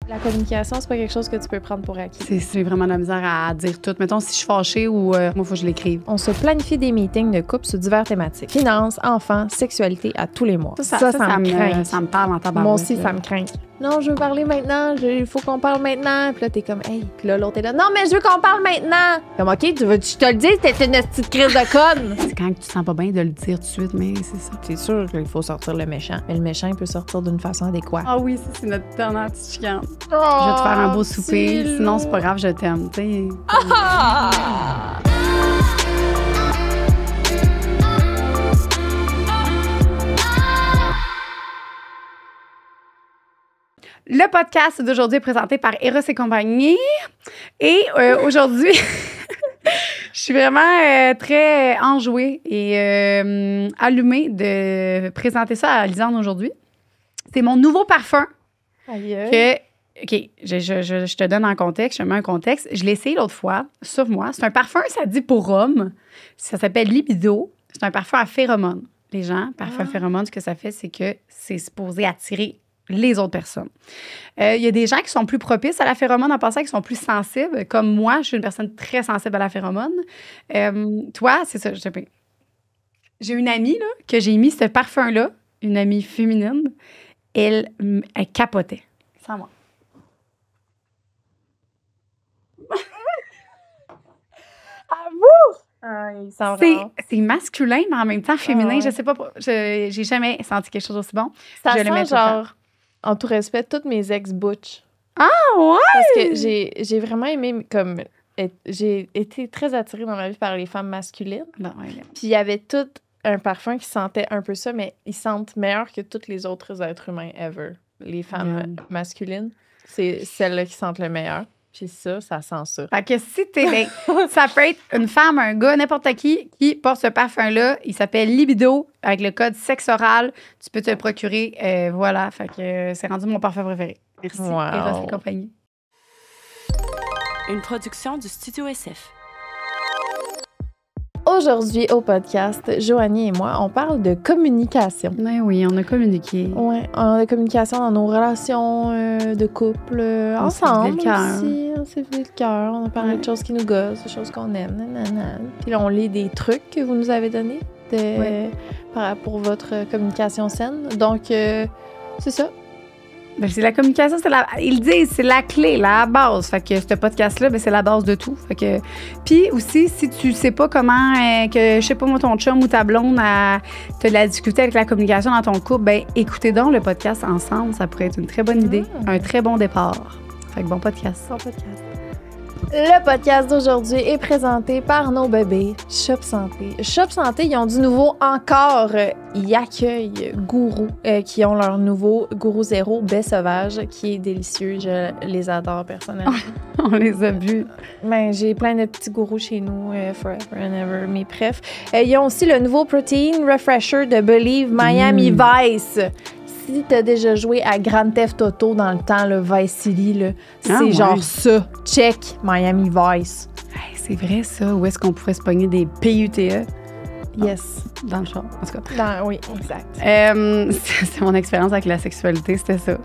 La communication, c'est pas quelque chose que tu peux prendre pour acquis. C'est vraiment de la misère à dire tout. Mettons, si je suis fâchée ou moi, il faut que je l'écrive. On se planifie des meetings de couple sur diverses thématiques. Finances, enfants, sexualité à tous les mois. Ça me craint. Ça me parle en tabarouette. Moi aussi, ça me craint. Non, je veux parler maintenant. Il faut qu'on parle maintenant. Puis là, t'es comme, hey. Puis là, l'autre est là. Non, mais je veux qu'on parle maintenant. Comme, OK, tu veux que je te le dise, t'es une petite crise de conne. C'est quand tu te sens pas bien de le dire tout de suite, mais c'est ça. C'est sûr qu'il faut sortir le méchant. Mais le méchant, il peut sortir d'une façon adéquate. Ah oui, ça, c'est notre dernière petite chicane. Je vais te faire un beau souper. Sinon, c'est pas grave, je t'aime. Tu sais. Le podcast d'aujourd'hui est présenté par Eros et compagnie. Et aujourd'hui, je suis vraiment très enjouée et allumée de présenter ça à Lisanne aujourd'hui. C'est mon nouveau parfum. Aïe. OK, je te donne un contexte, je te mets un contexte. Je l'ai essayé l'autre fois sur moi. C'est un parfum, ça dit pour homme. Ça s'appelle Libido. C'est un parfum à phéromones. Les gens, parfum à phéromones, ce que ça fait, c'est que c'est supposé attirer les autres personnes. Il y a des gens qui sont plus propices à la phéromone en passant, qui sont plus sensibles. Comme moi, je suis une personne très sensible à la phéromone. Toi, c'est ça. J'ai une amie là, que j'ai mis ce parfum-là, une amie féminine. Elle capotait. Sans moi. C'est masculin, mais en même temps féminin. Ouais. Je sais pas, j'ai jamais senti quelque chose aussi bon. Ça sent genre, en tout respect, toutes mes ex-butch. Ah ouais! Parce que j'ai vraiment aimé, comme, j'ai été très attirée dans ma vie par les femmes masculines. Non, ouais. Puis il y avait tout un parfum qui sentait un peu ça, mais ils sentent meilleur que tous les autres êtres humains ever. Les femmes masculines, c'est celles-là qui sentent le meilleur. Puis ça sent ça. Fait que si t'es... ça peut être une femme, un gars, n'importe qui porte ce parfum-là. Il s'appelle Libido, avec le code sexe oral. Tu peux te le procurer. Voilà. Fait que c'est rendu mon parfum préféré. Merci. Wow. Eros et compagnie. Une production du Studio SF. Aujourd'hui, au podcast, Joanie et moi, on parle de communication. Oui, on a communiqué. Oui, on a communication dans nos relations de couple, ensemble aussi. On s'est vidé le cœur. On a parlé de choses qui nous gossent, de choses qu'on aime. Nanana. Puis là, on lit des trucs que vous nous avez donnés pour votre communication saine. Donc, c'est ça. Ben, c'est la communication, ils disent, c'est la clé, la base. Fait que ce podcast-là, ben, c'est la base de tout. Fait que, puis aussi, si tu sais pas comment, je sais pas moi, ton chum ou ta blonde t'as de la difficulté avec la communication dans ton couple, ben écoutez donc le podcast ensemble, ça pourrait être une très bonne idée, un très bon départ. Fait que bon podcast. Bon podcast. Le podcast d'aujourd'hui est présenté par nos bébés Shop Santé. Shop Santé, ils ont du nouveau encore. Ils accueillent Gourou, qui ont leur nouveau Gourou Zéro baie sauvage, qui est délicieux. Je les adore personnellement. On les a vus. Ben, j'ai plein de petits gourous chez nous, forever and ever, mais bref. Ils ont aussi le nouveau Protein Refresher de Believe Miami Vice. Si t'as déjà joué à Grand Theft Auto dans le temps, le Vice City, là, c'est genre ça. Check Miami Vice. Hey, c'est vrai, ça. Où est-ce qu'on pourrait se pogner des PUTE? Yes. Dans le char, en tout cas. Oui, exact. C'est mon expérience avec la sexualité, c'était ça.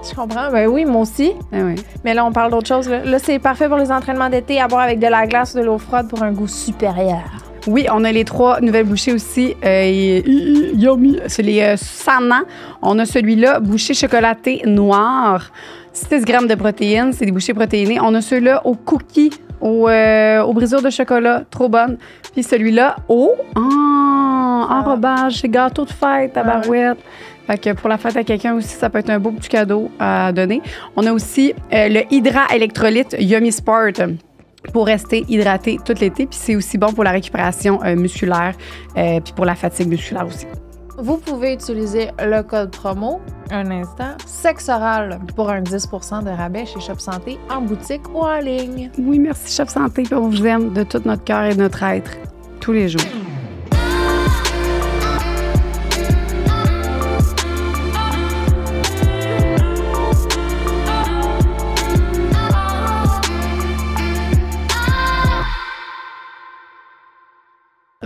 Je comprends. Ben oui, moi aussi. Oui. Mais là, on parle d'autre chose. Là, c'est parfait pour les entraînements d'été, à boire avec de la glace ou de l'eau froide pour un goût supérieur. Oui, on a les 3 nouvelles bouchées aussi. Yummy. C'est les Sanans. On a celui-là, bouchée chocolatée noire. 6 grammes de protéines. C'est des bouchées protéinées. On a ceux-là au cookie, au brisure de chocolat. Trop bonne. Puis celui-là au enrobage. C'est gâteau de fête, tabarouette. Fait que pour la fête à quelqu'un aussi, ça peut être un beau petit cadeau à donner. On a aussi le Hydra électrolyte Yummy Sport pour rester hydraté tout l'été. Puis c'est aussi bon pour la récupération musculaire puis pour la fatigue musculaire aussi. Vous pouvez utiliser le code promo, un instant, sexe oral pour un 10% de rabais chez Shop Santé en boutique ou en ligne. Oui, merci Shop Santé. Puis on vous aime de tout notre cœur et de notre être tous les jours.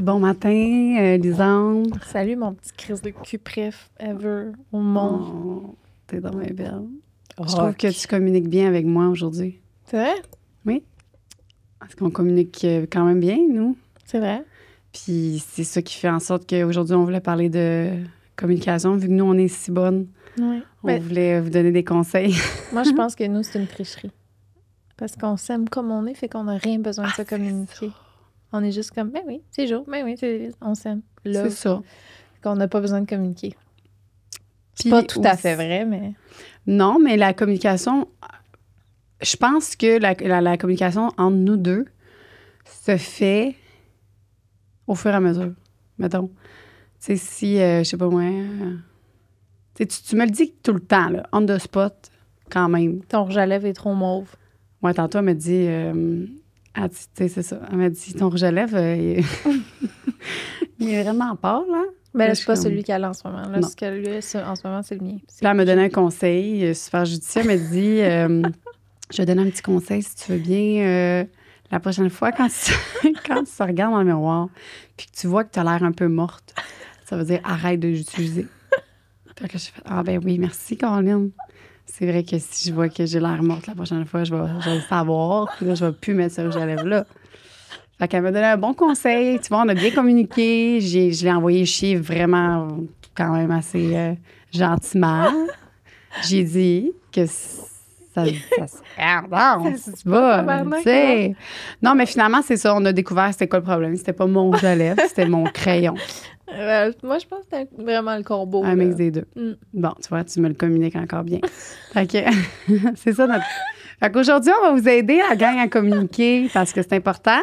Bon matin, Lisandre. Salut, mon petit crise de cul préf ever au monde. Oh, t'es dans mes belle. Je trouve que tu communiques bien avec moi aujourd'hui. C'est vrai? Oui. Parce qu'on communique quand même bien, nous. C'est vrai. Puis c'est ça qui fait en sorte qu'aujourd'hui, on voulait parler de communication, vu que nous, on est si bonnes. Oui. On voulait vous donner des conseils. Moi, je pense que nous, c'est une tricherie. Parce qu'on s'aime comme on est, fait qu'on n'a rien besoin de se communiquer. On est juste comme, ben oui, c'est jour, ben oui, on s'aime. C'est ça. Qu'on n'a pas besoin de communiquer. C'est Puis pas tout à fait vrai, mais... Non, mais la communication, je pense que la communication entre nous deux se fait au fur et à mesure, mettons. Tu sais, si, je sais pas moi, tu me le dis tout le temps, là, on the spot, quand même. Ton rouge à lèvres est trop mauve. Ouais, tantôt, elle m'a dit, tu sais, c'est ça, elle m'a dit, ton rouge à lèvres, il est vraiment pâle, hein? Mais là, c'est pas celui qu'elle a en ce moment. Là, ce qu'elle a en ce moment, c'est le mien. Là, elle m'a donné un conseil super judicieux. Elle m'a dit, je vais donner un petit conseil, si tu veux bien, la prochaine fois, quand tu te regardes dans le miroir puis que tu vois que tu as l'air un peu morte, ça veut dire arrête de l'utiliser. Fait que j'ai fait, ah ben oui, merci, Caroline. C'est vrai que si je vois que j'ai l'air morte la prochaine fois, je vais le savoir. Puis là, je vais plus mettre ce rouge à lèvres là. Fait qu'elle m'a donné un bon conseil. Tu vois, on a bien communiqué. Je l'ai envoyé chier vraiment, quand même assez gentiment. J'ai dit que ça se va, tu sais. Non, mais finalement, c'est ça. On a découvert c'était quoi le problème. C'était pas mon rouge à lèvres, c'était mon crayon. Moi, je pense que c'était vraiment le combo. Un mix des deux. Mm. Bon, tu vois, tu me le communiques encore bien. Fait que c'est ça notre... Fait qu'aujourd'hui, on va vous aider la gang à communiquer parce que c'est important.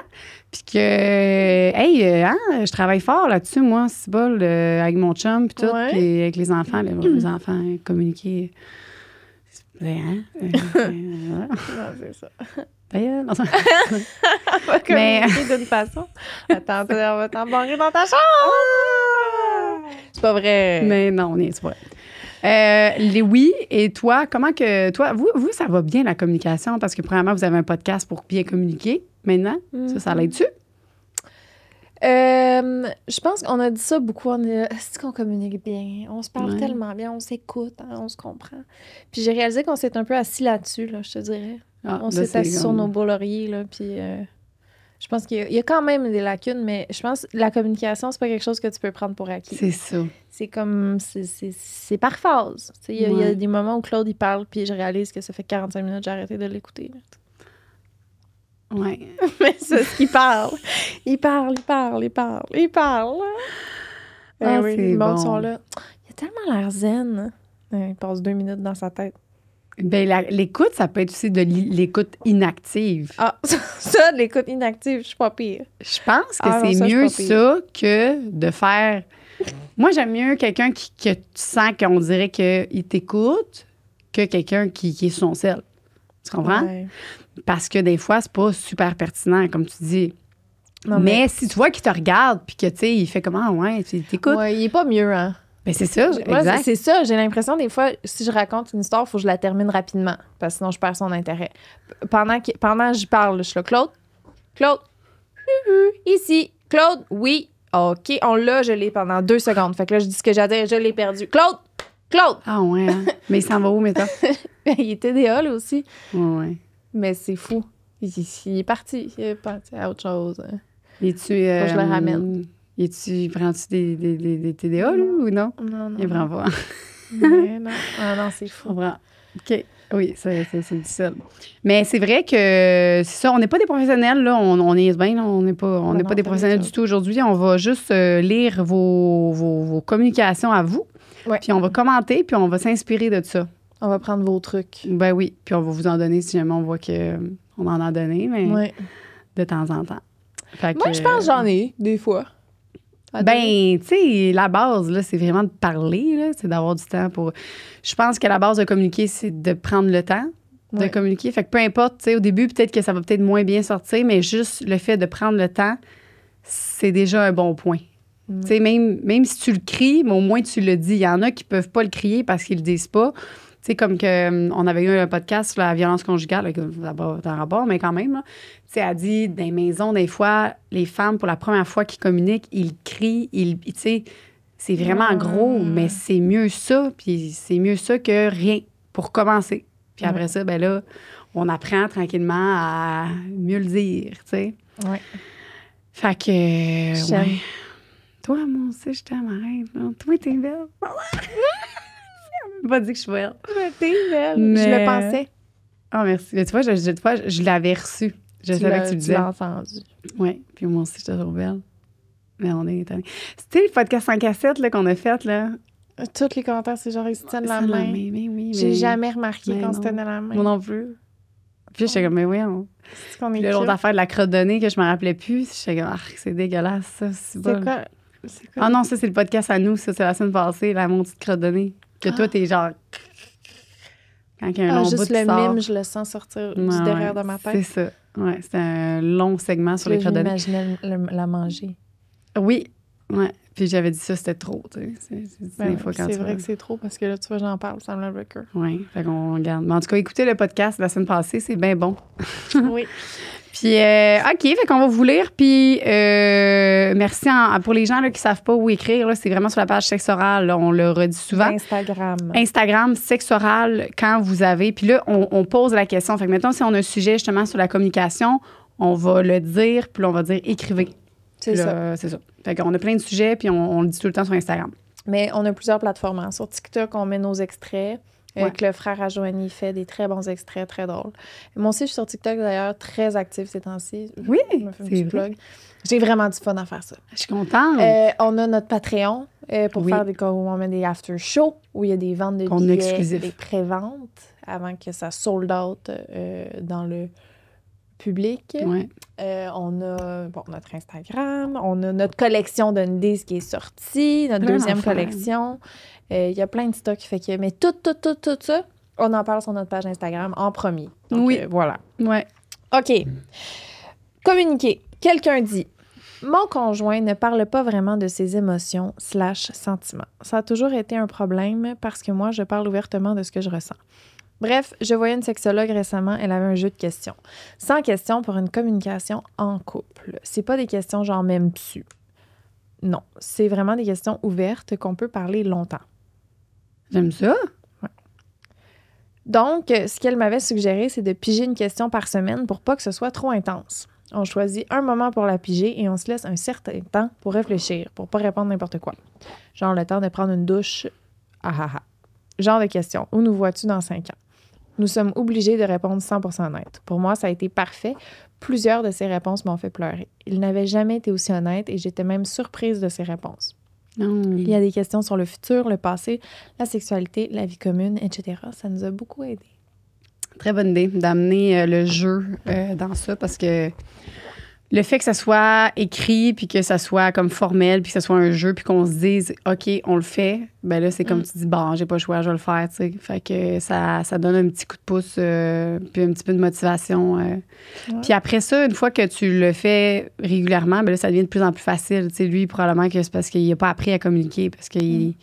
Puis que, je travaille fort là-dessus, moi, c'est bol, avec mon chum, puis tout, puis avec les enfants, les enfants, communiquer. Non, c'est ça. D'ailleurs, non. On va communiquer d'une façon. Attends, on va t'embarrer dans ta chambre! C'est pas vrai. Mais non, c'est pas vrai. Oui, et toi, comment que... Toi, vous, ça va bien, la communication? Parce que, premièrement, vous avez un podcast pour bien communiquer, maintenant. Ça l'aide-tu? Je pense qu'on a dit ça beaucoup. Est-ce qu'on communique bien? On se parle tellement bien, on s'écoute, hein, on se comprend. Puis j'ai réalisé qu'on s'est un peu assis là-dessus, là, je te dirais. On s'est assis sur nos beaux lauriers, là, puis je pense qu'il y a quand même des lacunes, mais je pense que la communication, c'est pas quelque chose que tu peux prendre pour acquis. C'est ça. C'est comme... C'est par phase. Il y a des moments où Claude, il parle, puis je réalise que ça fait 45 minutes que j'ai arrêté de l'écouter. Oui. Mais c'est ce qu'il parle. Il parle. Ah, oui, c'est les bon. sont là. Il a tellement l'air zen. Il passe 2 minutes dans sa tête. Ben, l'écoute, ça peut être aussi de l'écoute inactive. Ah, ça, de l'écoute inactive, je suis pas pire. Je pense que c'est mieux ça que de faire... Moi, j'aime mieux quelqu'un que tu sens qu'on dirait qu'il t'écoute que quelqu'un qui est sur son sel. Tu comprends? Ouais. Parce que des fois, c'est pas super pertinent, comme tu dis. Non, mais si tu vois qu'il te regarde puis que, tu sais, il fait comment, ouais, tu t'écoutes. Ouais, il est pas mieux, hein? Ben c'est ça, exact. C'est ça, j'ai l'impression, des fois, si je raconte une histoire, il faut que je la termine rapidement, parce que sinon, je perds son intérêt. Pendant que je parle, je suis là, Claude, ici, Claude, oui, OK, on l'a, je l'ai pendant 2 secondes. Fait que là, je dis ce que j'ai à dire, je l'ai perdu. Claude! Ah ouais, hein? Mais il s'en va où, mettons? Il est TDA, là, aussi. Ouais. Mais c'est fou. Il est parti. Il est parti à autre chose. Faut que je le ramène. Prends-tu des TDA, là, ou non? Non. Il prend pas. Mais non. Ah non, c'est fou. OK. Oui, c'est difficile. Mais c'est vrai que c'est ça, on n'est pas des professionnels, là. On est bien, là. On n'est pas des professionnels du tout aujourd'hui. On va juste lire vos communications à vous. Ouais. Puis on va commenter, puis on va s'inspirer de ça. On va prendre vos trucs. Ben oui. Puis on va vous en donner si jamais on voit qu'on en a donné, mais de temps en temps. Moi, je pense que j'en ai, des fois. Ben, tu sais, la base, là, c'est vraiment de parler, là, c'est d'avoir du temps pour... Je pense que la base de communiquer, c'est de prendre le temps de communiquer. Fait que peu importe, tu sais, au début, peut-être que ça va peut-être moins bien sortir, mais juste le fait de prendre le temps, c'est déjà un bon point. Tu sais, même si tu le cries, mais au moins tu le dis. Il y en a qui peuvent pas le crier parce qu'ils le disent pas. Tu sais, comme que on avait eu un podcast sur la violence conjugale, ça va dans le rapport, mais quand même, tu sais, elle dit, dans les maisons, des fois, les femmes, pour la première fois qu'ils communiquent, ils crient, tu sais, c'est vraiment gros, mais c'est mieux ça, puis c'est mieux ça que rien, pour commencer. Puis après ça, ben là, on apprend tranquillement à mieux le dire, tu sais. Oui. Fait que... Je t'aime. ouais. Toi, moi aussi, je t'aime, arrête. Toi, t'es belle. Pas dit que je suis belle. T'es belle. Mais- Je le pensais. Ah, merci. Mais tu vois, je l'avais reçu. Je savais que tu le Tu disais. l'as entendu. Oui, puis moi aussi, je te trouve belle. Mais on est étonnés. C'était le podcast en cassette là, qu'on a fait, là. Tous les commentaires, c'est genre, ils se tiennent la Ça, main. mais oui, J'ai mais- jamais remarqué mais qu'on se non. tenait la main. Moi non plus. Puis j'étais comme, mais oui, C'est qu'on est Puis là, l'autre cute. affaire de la crotte de nez que je me rappelais plus, j'étais comme, ah, c'est dégueulasse, ça. C'est C'est quoi? C'est quoi? Ah non, ça, c'est le podcast à nous, ça, c'est la semaine passée, la maudite crotte de nez. Que toi, t'es genre. Quand il y a un long bout juste qui le sort. mime, je le sens sortir du Ouais, derrière de ma C'est tête. ça. Ouais, c'était un long segment sur les Là, je crottes de nez. m'imaginais la manger. Oui, ouais. Puis j'avais dit ça, c'était trop, tu sais. C'est Ben des fois quand c'est tu vrai vas- que c'est trop parce que là, tu vois, j'en parle, ça me lève le cœur. Oui, fait qu'on regarde. Mais en tout cas, écoutez le podcast la semaine passée, c'est bien bon. Oui. Puis, OK, fait qu'on va vous lire. Puis, merci pour les gens là, qui ne savent pas où écrire. Là, c'est vraiment sur la page Sexe Oral. Là, on le redit souvent. Instagram, Sexe Oral, quand vous avez. Puis là, on pose la question. Fait que maintenant, si on a un sujet justement sur la communication, on va le dire, puis là, on va dire écrivez. C'est Puis ça. là, c'est ça. Fait qu'on a plein de sujets, puis on le dit tout le temps sur Instagram. Mais on a plusieurs plateformes. Hein. Sur TikTok, on met nos extraits. Ouais. Que le frère à Joanie fait des très bons extraits, très drôles. Moi aussi, je suis sur TikTok, d'ailleurs, très active ces temps-ci. Oui, Je me fais un c'est petit vrai. plug. J'ai vraiment du fun à faire ça. Je suis contente. On a notre Patreon pour Oui. faire où on met des after-shows, où il y a des ventes de Contenu billets, exclusif. des pré-ventes, avant que ça sold out dans le public. Ouais. On a notre Instagram, on a notre collection d'Undies qui est sortie, notre Plein deuxième d'affaires. collection. Il y a plein de stocks. Fait que, mais tout ça, on en parle sur notre page Instagram en premier. Donc, Oui. voilà. Ouais. OK. Communiquer. Quelqu'un dit « Mon conjoint ne parle pas vraiment de ses émotions / sentiments. Ça a toujours été un problème parce que moi, je parle ouvertement de ce que je ressens. Bref, je voyais une sexologue récemment, elle avait un jeu de questions. 100 questions pour une communication en couple. C'est pas des questions genre même dessus. Non, c'est vraiment des questions ouvertes qu'on peut parler longtemps. J'aime ça. Donc, ce qu'elle m'avait suggéré, c'est de piger une question par semaine pour pas que ce soit trop intense. On choisit un moment pour la piger et on se laisse un certain temps pour réfléchir, pour pas répondre n'importe quoi. Genre le temps de prendre une douche. Ah ah ah. Genre de question. Où nous vois-tu dans 5 ans? Nous sommes obligés de répondre 100% honnête. Pour moi, ça a été parfait. Plusieurs de ses réponses m'ont fait pleurer. Il n'avait jamais été aussi honnête et j'étais même surprise de ses réponses. Il y a des questions sur le futur, le passé, la sexualité, la vie commune, etc. Ça nous a beaucoup aidé. Très bonne idée d'amener le jeu dans ça parce que le fait que ça soit écrit puis que ça soit comme formel puis que ça soit un jeu puis qu'on se dise OK, on le fait, ben là c'est comme tu dis bon, j'ai pas le choix, je vais le faire, tu sais. Fait que ça donne un petit coup de pouce puis un petit peu de motivation. Puis après ça, une fois que tu le fais régulièrement, ben là ça devient de plus en plus facile, tu sais. Lui probablement que c'est parce qu'il a pas appris à communiquer parce qu'il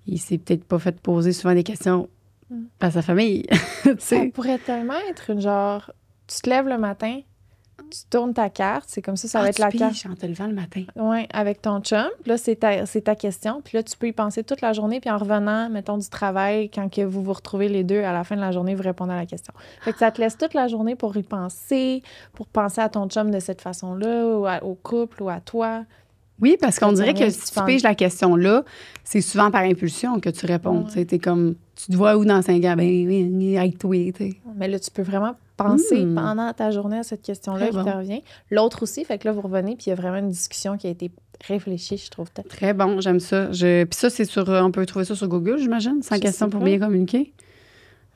il s'est peut-être pas fait poser souvent des questions à sa famille. Tu Ça sais. pourrait tellement être une genre, tu te lèves le matin, tu tournes ta carte, c'est comme ça va être la carte. en te levant le matin. Oui, avec ton chum. Puis là, c'est ta question. Puis là, tu peux y penser toute la journée. Puis en revenant, mettons, du travail, quand que vous vous retrouvez les deux, à la fin de la journée, vous répondez à la question. Fait que ça te laisse toute la journée pour y penser, pour penser à ton chum de cette façon-là, ou au couple, ou à toi. Oui, parce qu'on Ça dirait que permet si de tu piges la question-là, c'est souvent par impulsion que tu réponds. Tu sais, t'es comme, tu te vois où dans 5 ans? Ben oui, avec toi, tu sais. Mais là, tu peux vraiment penser pendant ta journée à cette question-là Très qui bon. te revient. L'autre aussi, fait que là, vous revenez, puis il y a vraiment une discussion qui a été réfléchie, je trouve. Très bon, j'aime ça. Puis ça, c'est sur, on peut trouver ça sur Google, j'imagine, 100 Je questions sais pour pas. bien communiquer.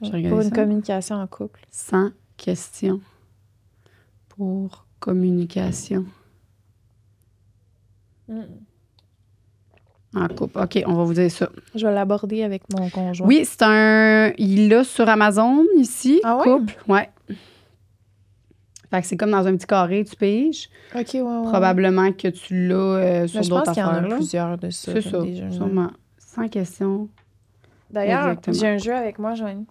Je vais Pour regarder une ça. communication en couple. 100 questions pour communication en couple. OK, on va vous dire ça. Je vais l'aborder avec mon conjoint. Oui, il l'a sur Amazon ici. Ah ouais? Couple. Ouais. Fait que c'est comme dans un petit carré, tu piges. OK, ouais. Probablement que tu l'as sur Mais je d'autres pense qu'il y en affaires. a là. plusieurs de ça. C'est comme ça, des jeux. sûrement. 100 questions. D'ailleurs, Exactement. j'ai un jeu avec moi, Joanie,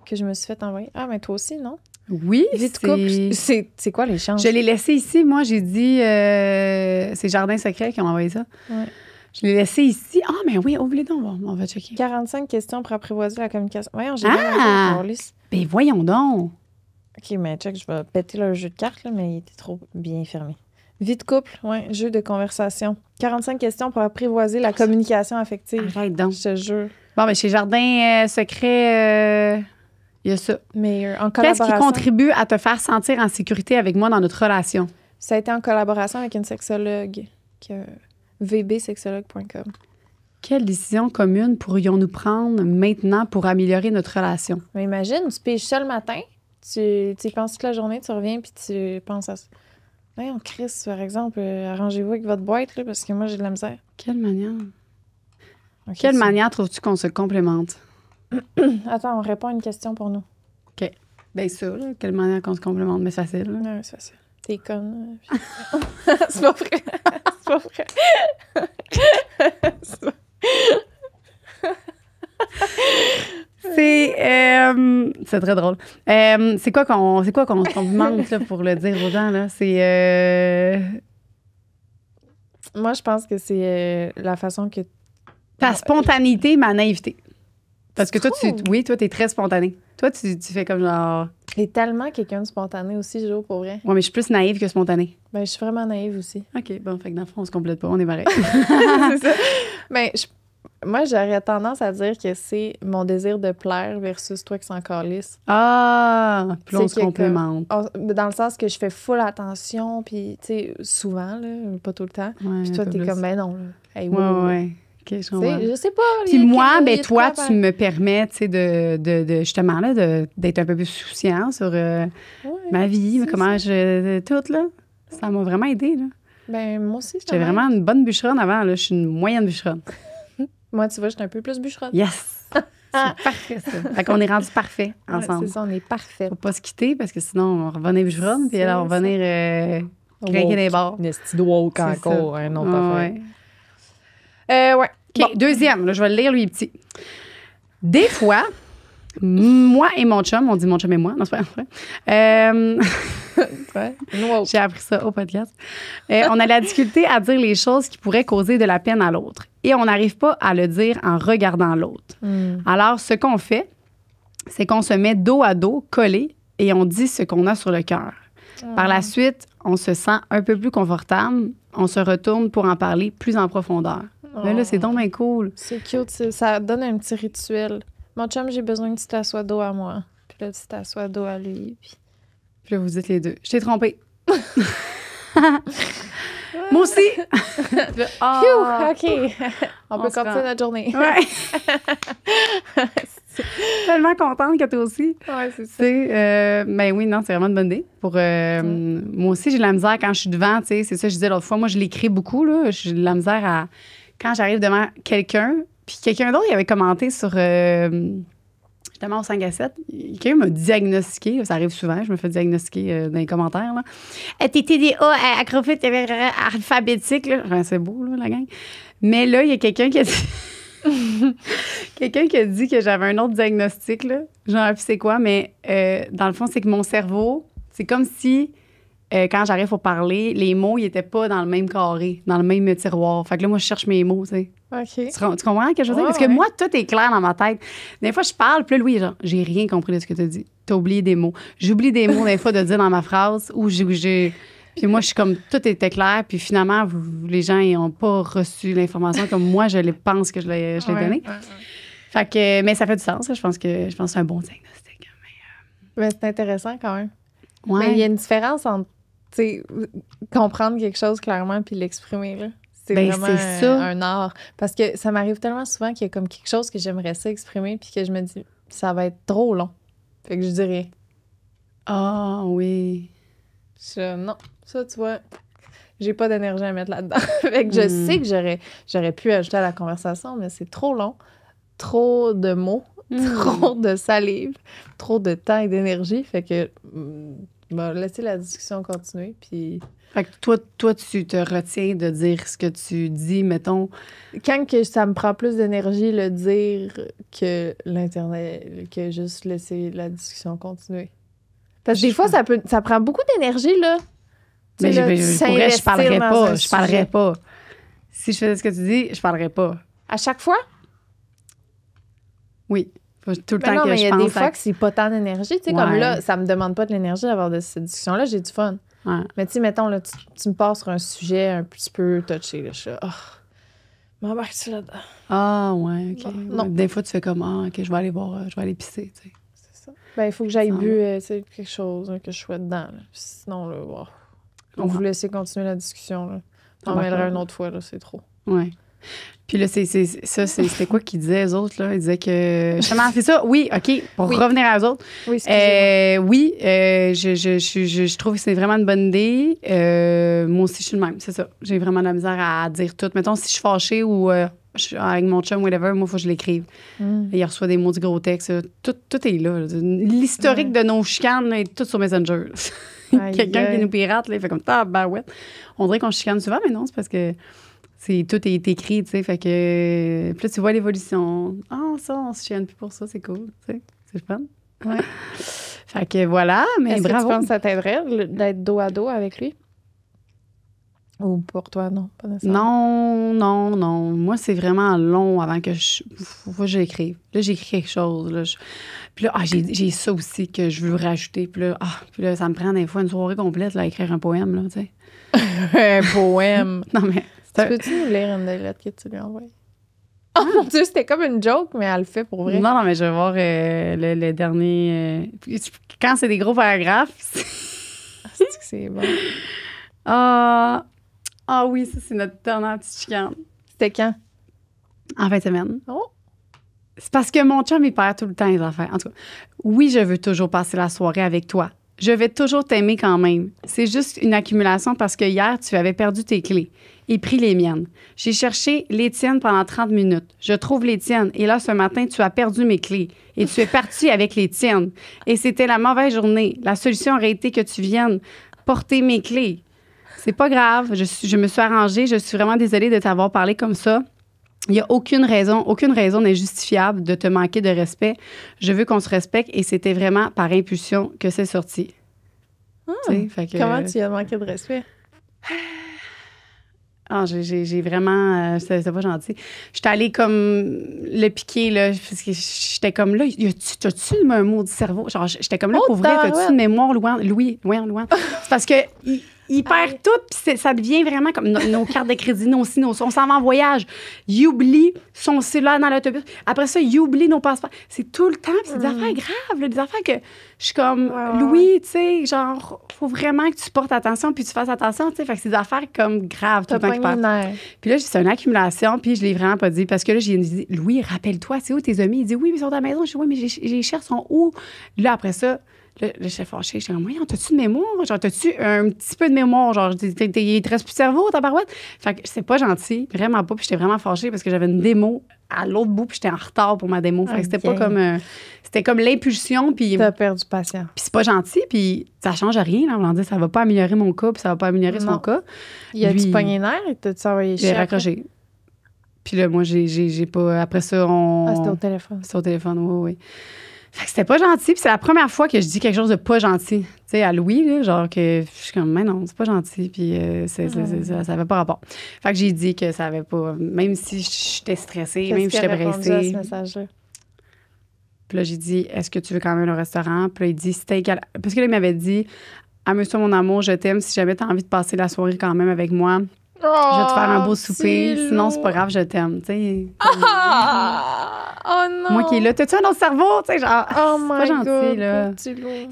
que je me suis fait envoyer. Ah, mais toi aussi, non? Oui, Vie de couple, c'est quoi les chances? Je l'ai laissé ici. Moi, j'ai dit... c'est Jardin Secret qui ont envoyé ça. Ouais. Je l'ai laissé ici. Ah, mais oui, oublie donc, on va checker. 45 questions pour apprivoiser la communication. Voyons, j'ai Ben voyons donc. OK, mais check, je vais péter le jeu de cartes, là, mais il était trop bien fermé. Vie de couple, jeu de conversation. 45 questions pour apprivoiser la communication affective. Arrête donc. Je te jure. Bon, mais chez Jardin Secret, il y a ça. Mais en collaboration... Qu'est-ce qui contribue à te faire sentir en sécurité avec moi dans notre relation? Ça a été en collaboration avec une sexologue, vbsexologue.com. Quelle décision commune pourrions-nous prendre maintenant pour améliorer notre relation? Mais imagine, tu piges ça le matin, tu y penses toute la journée, tu reviens, puis tu penses à ça. Voyons, Chris, par exemple, arrangez-vous avec votre boîte, là, parce que moi, j'ai de la misère. Quelle manière? Okay, Quelle manière trouves-tu qu'on se complémente? Attends, on répond à une question pour nous. OK. Bien ça, là, quelle manière qu'on se complémente, mais c'est facile. Là. Ouais, c'est facile. T'es conne. C'est pas vrai. C'est pas vrai. C'est pas... C'est très drôle. C'est quoi qu'on se complimente là, pour le dire aux gens? Là? Moi, je pense que c'est la façon que... Ta spontanéité, ma naïveté. Parce que toi, t'es très spontané. Toi, tu fais comme genre... T'es tellement quelqu'un de spontané aussi, Jo, pour vrai. Ouais, mais je suis plus naïve que spontanée. Ben, je suis vraiment naïve aussi. OK, bon, fait que dans le fond, on se complète pas, on est pareil. C'est ça. Ben, moi, j'aurais tendance à dire que c'est mon désir de plaire versus toi qui s'en calisse. Ah! Puis on se complémente. Dans le sens que je fais full attention, puis, tu sais, souvent, là, pas tout le temps. Ouais, puis toi, t'es comme, ben non. Hey, ouais. OK, je comprends. Je sais pas. Puis moi, ben toi, tu me permets, tu sais, de justement, là, d'être un peu plus souciant sur ma vie, comment tout, là. Ça m'a vraiment aidé, là. Ben, moi aussi, j'étais vraiment une bonne bûcheronne avant, là. Je suis une moyenne bûcheronne. Moi, tu vois, je suis un peu plus bûcheronne. Yes! C'est parfait, ça. Fait qu'on est rendu parfait ensemble. C'est ça, on est parfait. Faut pas se quitter parce que sinon, on va revenir bûcheronne, puis alors on va venir craquer les bords. Une petite woke encore, un autre affaire. Ouais. OK, bon. Deuxième, là, je vais le lire, lui, petit. Des fois, moi et mon chum, on dit mon chum et moi, non, c'est pas vrai. J'ai appris ça au podcast. On a la difficulté à dire les choses qui pourraient causer de la peine à l'autre. Et on n'arrive pas à le dire en regardant l'autre. Alors, ce qu'on fait, c'est qu'on se met dos à dos, collé, et on dit ce qu'on a sur le cœur. Par la suite, on se sent un peu plus confortable. On se retourne pour en parler plus en profondeur. Mais là, c'est donc bien cool. C'est cute. Ça donne un petit rituel. Mon chum, j'ai besoin que tu t'assoies dos à moi. Puis là, tu t'assois dos à lui. Puis là, vous dites les deux. Je t'ai trompée. Moi aussi. OK. On peut continuer notre journée. Ouais. Tellement contente que toi aussi. Ouais, c'est ça. Ben oui, non, c'est vraiment une bonne idée. Moi aussi, j'ai de la misère quand je suis devant. C'est ça, je disais l'autre fois. Moi, je l'écris beaucoup. Là. J'ai de la misère à... Quand j'arrive devant quelqu'un, puis quelqu'un d'autre, il avait commenté sur... justement, au 5 à 7, quelqu'un m'a diagnostiqué. Ça arrive souvent, je me fais diagnostiquer dans les commentaires. T'es TDA, acrophile, alphabétique. Là. Enfin, c'est beau, là, la gang. Mais là, il y a quelqu'un qui a dit... quelqu'un qui a dit que j'avais un autre diagnostic, là. Genre, puis c'est quoi? Mais dans le fond, c'est que mon cerveau, c'est comme si, quand j'arrive pour parler, les mots, ils n'étaient pas dans le même carré, dans le même tiroir. Fait que là, moi, je cherche mes mots, tu sais. OK. Tu comprends ce que je veux dire? Parce que moi, tout est clair dans ma tête. Des fois, je parle, puis là, Louis, genre, j'ai rien compris de ce que tu as dit. Tu as oublié des mots. J'oublie des mots, des fois, de dire dans ma phrase, ou j'ai... Puis moi, je suis comme, tout était clair, puis finalement, les gens, ils n'ont pas reçu l'information comme moi, je pense que je l'ai donnée. Ouais. Fait que, mais ça fait du sens, ça. Je pense que c'est un bon diagnostic. Mais c'est intéressant quand même. Ouais. Mais il y a une différence entre, tu sais, comprendre quelque chose clairement puis l'exprimer, là. C'est vraiment un art. Parce que ça m'arrive tellement souvent qu'il y a comme quelque chose que j'aimerais ça exprimer puis que je me dis, ça va être trop long. Fait que je dis rien. Ah, oui. Non, ça, tu vois, j'ai pas d'énergie à mettre là-dedans. Fait que je sais que j'aurais pu ajouter à la conversation, mais c'est trop long. Trop de mots, trop de salive, trop de temps et d'énergie. Fait que, laisser la discussion continuer, puis... Fait que toi, tu te retiens de dire ce que tu dis, mettons... Quand que ça me prend plus d'énergie, le dire que l'Internet, que juste laisser la discussion continuer. Parce que des fois, ça prend beaucoup d'énergie, là. Mais je parlerais pas. Je parlerais pas. Si je faisais ce que tu dis, je parlerais pas. À chaque fois? Oui. Faut tout le Mais temps non, que mais il je y a pense des fois que c'est pas tant d'énergie. Tu sais, comme Ouais. là, ça me demande pas de l'énergie d'avoir de cette discussion-là. J'ai du fun. Ouais. Mais tu sais, mettons, là, tu me passes sur un sujet un petit peu touché. Là, je suis m'embarque-tu là-dedans? Ah, ouais, OK. Non. Des fois, tu fais comme, OK, je vais aller voir, je vais aller pisser, tu sais. C'est ça. Ben, il faut que j'aille Ça bu tu sais, quelque chose, que je sois dedans. Là. Sinon, là, on vous laisser continuer la discussion. Là. On mêlera une autre fois, là, c'est trop. Ouais. Puis là, c'était quoi qu'ils disaient, eux autres, là? Ils disaient que... Justement, c'est ça, oui, OK, pour revenir à eux autres. Oui, excusez-moi. Oui, je trouve que c'est vraiment une bonne idée. Moi aussi, je suis le même, c'est ça. J'ai vraiment de la misère à dire tout. Mettons, si je suis fâchée ou je suis avec mon chum, whatever, moi, il faut que je l'écrive. Il reçoit des mots du gros texte. Tout est là. L'historique de nos chicanes là, est tout sur Messenger. Quelqu'un qui nous pirate, là, il fait comme ouais. On dirait qu'on chicane souvent, mais non, c'est parce que tout est écrit, tu sais. Fait que. Puis là, tu vois l'évolution. Ah, ça, on se chicane plus pour ça, c'est cool. Tu sais, c'est fun. Ouais. Fait que voilà, mais Est-ce bravo. que tu penses que ça t'aiderait d'être dos à dos avec lui? Ou pour toi, non? Pas nécessairement. Non. Moi, c'est vraiment long avant que faut que j'écrive. Là, j'écris quelque chose. Là, puis là, j'ai ça aussi que je veux rajouter. Puis là, ça me prend des fois une soirée complète là, à écrire un poème, là, tu sais. Un poème. Non, mais... Peux-tu nous lire une des lettres que tu lui as envoyées? Oh mon Dieu, c'était comme une joke, mais elle le fait pour vrai. Non, mais je vais voir le dernier... quand c'est des gros paragraphes... C'est que c'est bon. Ah oui, ça, c'est notre dernière petite chicane. C'était quand? En fin de semaine. Oh! C'est parce que mon chum, il perd tout le temps les affaires. En tout cas, oui, je veux toujours passer la soirée avec toi. Je vais toujours t'aimer quand même. C'est juste une accumulation parce que hier, tu avais perdu tes clés et pris les miennes. J'ai cherché les tiennes pendant 30 minutes. Je trouve les tiennes. Et là, ce matin, tu as perdu mes clés et tu es parti avec les tiennes. Et c'était la mauvaise journée. La solution aurait été que tu viennes porter mes clés. C'est pas grave. Je me suis arrangée. Je suis vraiment désolée de t'avoir parlé comme ça. Il n'y a aucune raison n'est justifiable de te manquer de respect. Je veux qu'on se respecte et c'était vraiment par impulsion que c'est sorti. Fait que, comment tu as manqué de respect? J'ai vraiment... c'était pas gentil. J'étais allée comme le piquer, là, parce que j'étais comme là, t'as-tu un mot du cerveau? Genre, j'étais comme là, pour vrai, t'as-tu une mémoire, Louis? C'est parce que... Il perd tout, puis ça devient vraiment comme nos cartes de crédit, nos on s'en va en voyage. Il oublie son cellulaire dans l'autobus. Après ça, il oublie nos passeports. C'est tout le temps, puis c'est des affaires graves, là, des affaires que je suis comme, Louis, tu sais, genre, faut vraiment que tu portes attention, puis tu fasses attention, tu sais. Fait que c'est des affaires comme graves tout le temps qu'il perd. Puis là, c'est une accumulation, puis je l'ai vraiment pas dit, parce que là, j'ai dit, Louis, rappelle-toi, c'est où tes amis? Il dit, oui, mais ils sont à la maison. Je dis, oui, mais les chers sont où? Là, après ça, là, j'étais fâchée. J'étais comme, voyons, t'as-tu de mémoire? Genre, t'as-tu un petit peu de mémoire? Genre, il te reste plus de cerveau, ta barouette? Fait que c'est pas gentil, vraiment pas. Puis j'étais vraiment fâchée parce que j'avais une démo à l'autre bout, puis j'étais en retard pour ma démo. Fait que c'était pas comme... c'était comme l'impulsion, puis... T'as perdu patience. Puis c'est pas gentil, puis ça change rien. Là, on va dire, ça va pas améliorer mon cas, puis ça va pas améliorer son cas. Y a-tu pogné les nerfs et t'as-tu envoyé chier? J'ai raccroché. Puis là, moi, j'ai pas... Après ça, c'était au téléphone. C'était au téléphone, oui. Fait que c'était pas gentil. Puis c'est la première fois que je dis quelque chose de pas gentil. Tu sais, à Louis, là, genre que je suis comme, mais non, c'est pas gentil. Puis ça avait pas rapport. Fait que j'ai dit que ça avait pas... Même si j'étais stressée, même si j'étais pressée. À ce message-là? Puis là, j'ai dit, est-ce que tu veux quand même le restaurant? Puis là, il dit, c'était égal. Parce que là, il m'avait dit, amuse-toi, mon amour, je t'aime. Si jamais t'as envie de passer la soirée quand même avec moi, je vais te faire un beau souper. Sinon, c'est pas grave, je t'aime. Tu sais. Oh non! Moi qui est là, t'as-tu un autre cerveau? Tu sais, genre, oh c'est pas gentil, là.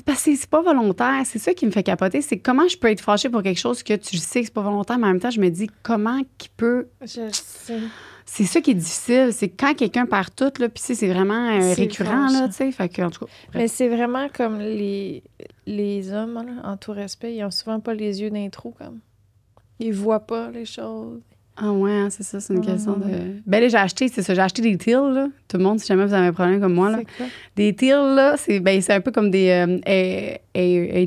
Parce que c'est pas volontaire. C'est ça qui me fait capoter. C'est comment je peux être fâchée pour quelque chose que tu sais que c'est pas volontaire, mais en même temps, je me dis, comment qu'il peut. Je sais. C'est ça qui est difficile. C'est quand quelqu'un perd tout, là, puis c'est vraiment récurrent, là, tu sais. Fait que, en tout cas. Mais c'est vraiment comme les hommes, là, en tout respect, ils ont souvent pas les yeux d'un trou, comme. Ils voient pas les choses. Ah ouais, hein, c'est ça, c'est une question de... Ben là, j'ai acheté des teals, là. Tout le monde, si jamais vous avez un problème comme moi, là. C'est quoi? Des teals, là, c'est un peu comme des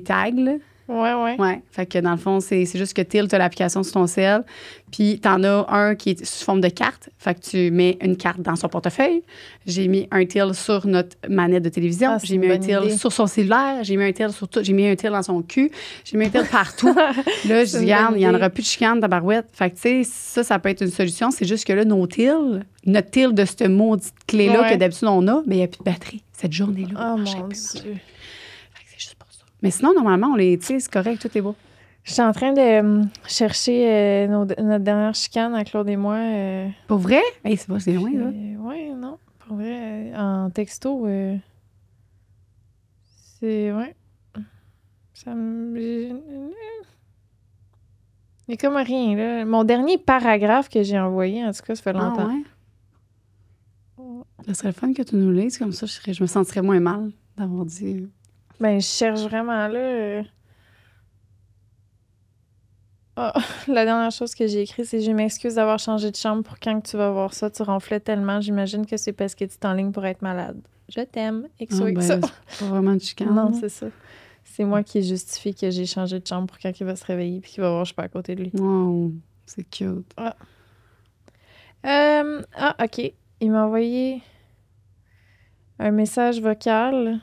tags, là. Ouais. Ouais. Fait que dans le fond, c'est juste que Till, tu as l'application sur ton cell. Puis t'en as un qui est sous forme de carte. Fait que tu mets une carte dans son portefeuille. J'ai mis un Till sur notre manette de télévision. J'ai mis un Till sur son cellulaire. J'ai mis un Till sur tout. J'ai mis un Till dans son cul. J'ai mis un Till partout. Là, je dis, regarde, il n'y en aura plus de chicane, de barouette. Fait que, tu sais, ça peut être une solution. C'est juste que là, notre Till de cette maudite clé-là que d'habitude on a, mais il n'y a plus de batterie cette journée-là. Oh mon Dieu. Mais sinon, normalement, c'est correct, tout est beau. Je suis en train de chercher notre dernière chicane à Claude et moi. Pour vrai? Hey, c'est loin, là. Oui, non. Pour vrai, en texto, c'est... Ouais. Ça me... Il y a comme rien, là. Mon dernier paragraphe que j'ai envoyé, en tout cas, ça fait longtemps. Ah ouais? Ça serait le fun que tu nous lises, comme ça, je me sentirais moins mal d'avoir dit... Ben, je cherche vraiment là. Oh, la dernière chose que j'ai écrite, c'est « Je m'excuse d'avoir changé de chambre pour quand que tu vas voir ça. Tu ronflais tellement. J'imagine que c'est parce que tu es en ligne pour être malade. Je t'aime. XOXO. C'est pas vraiment de chicane. Non, c'est ça. C'est moi qui justifie que j'ai changé de chambre pour quand il va se réveiller puis qu'il va voir que je suis pas à côté de lui. Wow, c'est cute. OK. Il m'a envoyé un message vocal.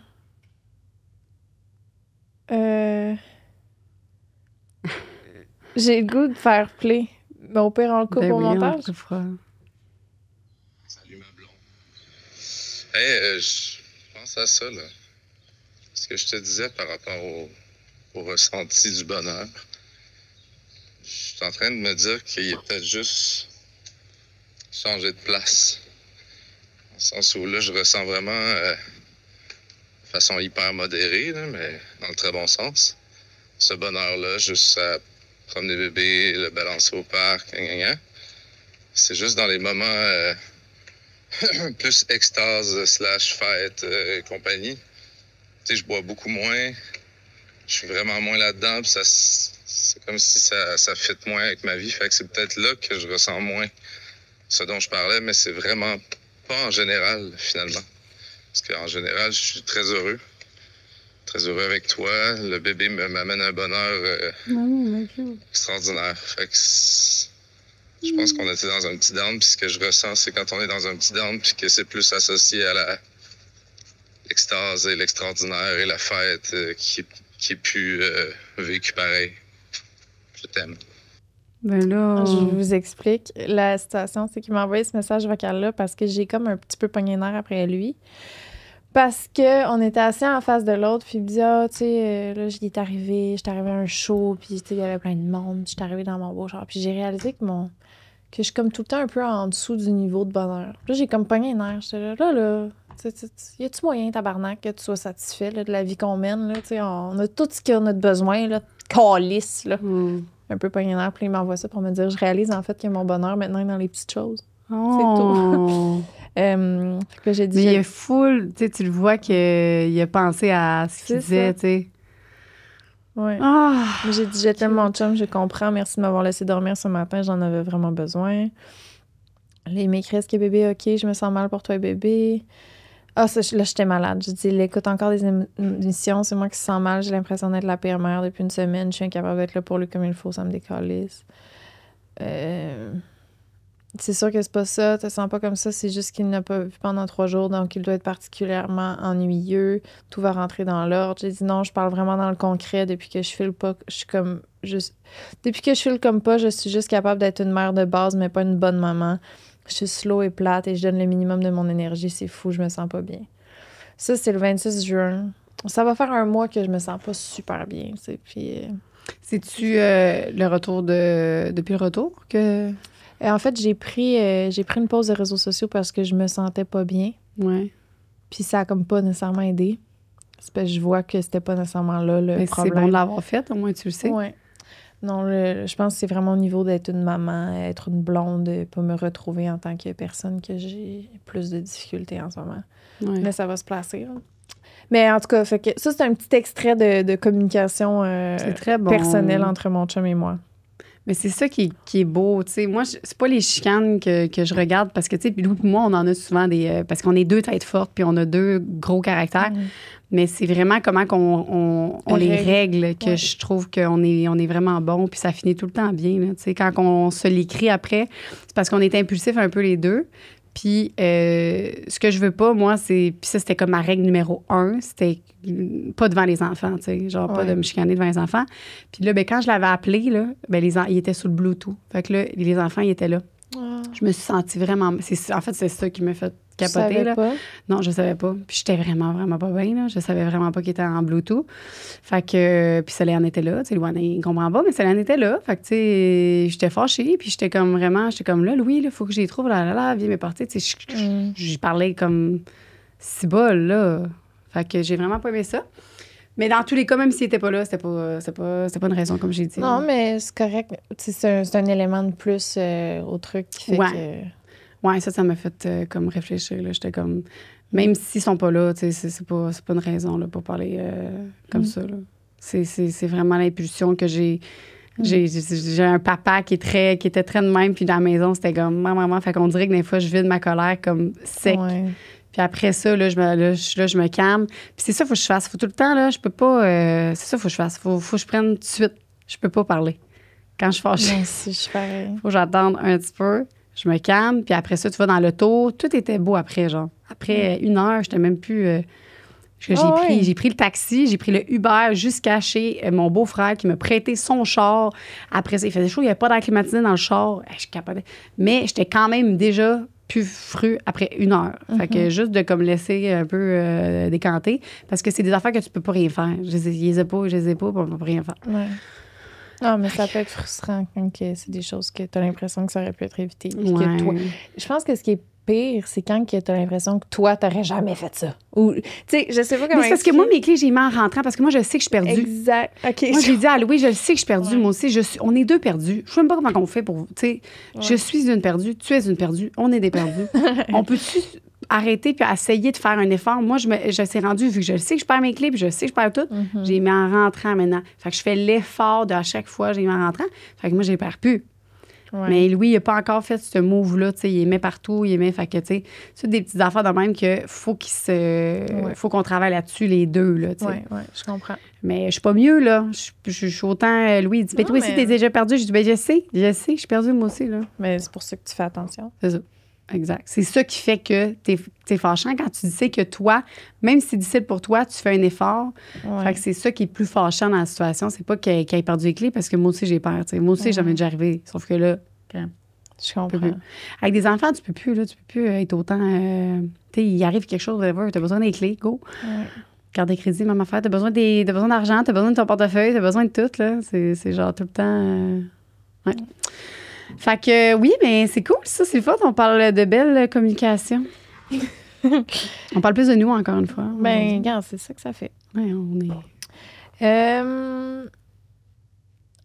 J'ai le goût de faire play. Mais au pire, on le coupe au montage. Salut ma blonde. Hey, je pense à ça, là. Ce que je te disais par rapport au ressenti du bonheur. Je suis en train de me dire qu'il est peut-être juste changer de place. Dans le sens où là, je ressens vraiment de façon hyper modérée, là, mais dans le très bon sens. Ce bonheur-là, juste à promener bébé, le balancer au parc, c'est juste dans les moments plus extase / fête et compagnie. Tu sais, je bois beaucoup moins. Je suis vraiment moins là-dedans. Puis c'est comme si ça fit moins avec ma vie. Fait que c'est peut-être là que je ressens moins ce dont je parlais, mais c'est vraiment pas en général, finalement. Parce qu'en général, je suis très heureux. Très heureux avec toi. Le bébé m'amène un bonheur extraordinaire. Fait que je pense qu'on était dans un petit down. Puis ce que je ressens, c'est quand on est dans un petit down, puis que c'est plus associé à l'extase et l'extraordinaire et la fête qui est plus vécu pareil. Je t'aime. Ben là... Je vous explique. La situation, c'est qu'il m'a envoyé ce message vocal-là parce que j'ai comme un petit peu pogné nerf après lui. Parce qu'on était assis en face de l'autre, puis il me dit « Ah, tu sais, là, j'étais arrivé à un show, puis tu sais, il y avait plein de monde, puis j'étais arrivée dans mon beau char. » Puis j'ai réalisé que je suis comme tout le temps un peu en dessous du niveau de bonheur. Là, j'ai comme pogné nerf. J'étais là, y a-tu moyen, tabarnak, que tu sois satisfait là, de la vie qu'on mène? Là, on a tout ce qu'on a de besoin, là, calice, là. Un peu pogné nerf, puis il m'envoie ça pour me dire « Je réalise en fait que mon bonheur maintenant est dans les petites choses. » C'est tout. Que j'ai dit, mais il est full, tu le vois qu'il a pensé à ce qu'il disait, tu sais. Ouais. Ah, j'ai dit, je t'aime mon chum, je comprends, merci de m'avoir laissé dormir ce matin, j'en avais vraiment besoin. Là, il m'écrit, est-ce que bébé, OK, je me sens mal pour toi, bébé. Ah, là, j'étais malade. J'ai dit, il écoute encore des émissions, c'est moi qui se sens mal, j'ai l'impression d'être la pire mère depuis une semaine, je suis incapable d'être là pour lui comme il faut, ça me décalisse. C'est sûr que c'est pas ça, te sens pas comme ça, c'est juste qu'il n'a pas vu pendant 3 jours, donc il doit être particulièrement ennuyeux, tout va rentrer dans l'ordre. J'ai dit non, je parle vraiment dans le concret, depuis que je file pas, je suis comme juste... Depuis que je file comme pas, je suis juste capable d'être une mère de base, mais pas une bonne maman. Je suis slow et plate et je donne le minimum de mon énergie, c'est fou, je me sens pas bien. Ça, c'est le 26 juin. Ça va faire 1 mois que je me sens pas super bien, tu sais, puis... C'est-tu le retour depuis le retour que... En fait, j'ai pris une pause de réseaux sociaux parce que je me sentais pas bien. Ouais. Puis ça a comme pas nécessairement aidé. C'est parce que je vois que c'était pas nécessairement là le problème. C'est bon de l'avoir fait, au moins tu le sais. Ouais. Non, je pense que c'est vraiment au niveau d'être une maman, être une blonde, pas me retrouver en tant que personne que j'ai plus de difficultés en ce moment. Ouais. Mais ça va se placer, là. Mais en tout cas, fait que ça, c'est un petit extrait de communication c'est très bon. personnelle entre mon chum et moi. Mais c'est ça qui est beau, tu sais. Moi, c'est pas les chicanes que je regarde parce que, tu sais, puis moi, on en a souvent des... parce qu'on est 2 têtes fortes puis on a 2 gros caractères. Mais c'est vraiment comment on les règle que je trouve qu'on est vraiment bon puis ça finit tout le temps bien, là. Tu sais, quand on se l'écrit après, c'est parce qu'on est impulsifs un peu les deux. Puis, ce que je veux pas, moi, c'est... Puis ça, c'était comme ma règle numéro 1. C'était pas devant les enfants, tu sais. Genre, pas de me chicaner devant les enfants. Puis là, ben, quand je l'avais appelé, là, ben, ils étaient sous le Bluetooth. Fait que là, les enfants, ils étaient là. Je me suis sentie vraiment... En fait, c'est ça qui m'a fait capoter, là. Pas? Non, je savais pas. Puis j'étais vraiment, vraiment pas bien, là. Je savais vraiment pas qu'il était en Bluetooth. Fait que... Puis Solène était là. Tu sais, Louane, il comprend pas, mais Solène était là. Fait que, tu sais, j'étais fâchée. Puis j'étais comme là, Louis, il faut que j'y trouve, viens m'éparter. Tu sais, j'y parlais comme si bol, là. Fait que j'ai vraiment pas aimé ça. Mais dans tous les cas, même s'il était pas là, c'était pas une raison, comme j'ai dit. Non, mais c'est correct. C'est un élément de plus au truc qui fait que... Ouais, ça m'a fait comme réfléchir. Là. J'étais comme... Même s'ils sont pas là, tu sais, c'est pas une raison là, pour parler comme ça. Là. C'est vraiment l'impulsion que j'ai... J'ai un papa qui était très de même, puis dans la maison, c'était comme... Maman, fait qu'on dirait que des fois, je vide ma colère comme sec. Ouais. Puis après ça, là, je me calme. Puis c'est ça, il faut que je fasse. Faut tout le temps, là, je peux pas... c'est ça, il faut que je fasse. Faut que je prenne tout de suite. Je peux pas parler. Quand je suis fâchée. Moi aussi, je suis pareil. Faut que j'attende un petit peu. Je me calme. Puis après ça, tu vas dans l'auto. Tout était beau après, genre. Après 1 heure, j'étais même plus... j'ai pris le taxi, j'ai pris le Uber jusqu'à chez mon beau-frère qui m'a prêté son char. Après ça, il faisait chaud, il n'y avait pas d'air climatisé dans le char. Je capotais. Mais j'étais quand même déjà... plus fru après 1 heure. Fait que juste de comme laisser un peu décanter, parce que c'est des affaires que tu peux pas rien faire. Je les ai pas, on peut pas rien faire. Ouais. Non, mais ça peut être frustrant quand c'est des choses que tu as l'impression que ça aurait pu être évité. Que toi, je pense que ce qui est pire, c'est quand tu as l'impression que toi, t'aurais jamais fait ça. Ou, tu sais, je sais pas comment. Mais c'est parce que moi, mes clés, j'ai mis en rentrant parce que moi, je sais que je suis perdue. Exact. OK. Moi, j'ai dit à Louis, je sais que je suis perdue. Moi aussi, on est 2 perdus. Je sais même pas comment on fait pour. Tu sais, je suis une perdue, tu es une perdue, on est des perdus. On peut-tu arrêter puis essayer de faire un effort? Moi, je suis rendue, vu que je sais que je perds mes clés puis je sais que je perds tout, j'ai mis en rentrant maintenant. Fait que je fais l'effort de à chaque fois, j'ai mis en rentrant. Fait que moi, je les perds plus. Ouais. Mais Louis, il n'a pas encore fait ce move-là. Il aimait partout, fait que, tu sais, c'est des petites affaires de même que faut faut qu'on travaille là-dessus, les deux, là, tu sais. Oui, je comprends. Mais je suis pas mieux, là. Je suis autant... Louis, il dit, toi aussi, t'es déjà perdu. Je dis, je sais, je suis perdue, moi aussi, là. Mais c'est pour ça que tu fais attention. C'est ça. Exact. C'est ça qui fait que t'es fâchant quand tu sais que toi, même si c'est difficile pour toi, tu fais un effort. Ouais. Fait que c'est ça qui est plus fâchant dans la situation. C'est pas qu'il ait perdu les clés parce que moi aussi, j'ai peur. T'sais. Moi aussi, j'en ai déjà arrivé. Sauf que là, je comprends. Avec des enfants, tu peux plus être autant... tu sais, il arrive quelque chose, t'as besoin des clés, go. Ouais. Carte de crédit, même affaire. T'as besoin d'argent, t'as besoin de ton portefeuille, t'as besoin de tout, là. C'est genre tout le temps... ouais. Fait que oui, mais c'est cool, ça, c'est le fun. On parle de belle communication. On parle plus de nous, encore une fois. Ben, regarde, c'est ça que ça fait. Oui, on est...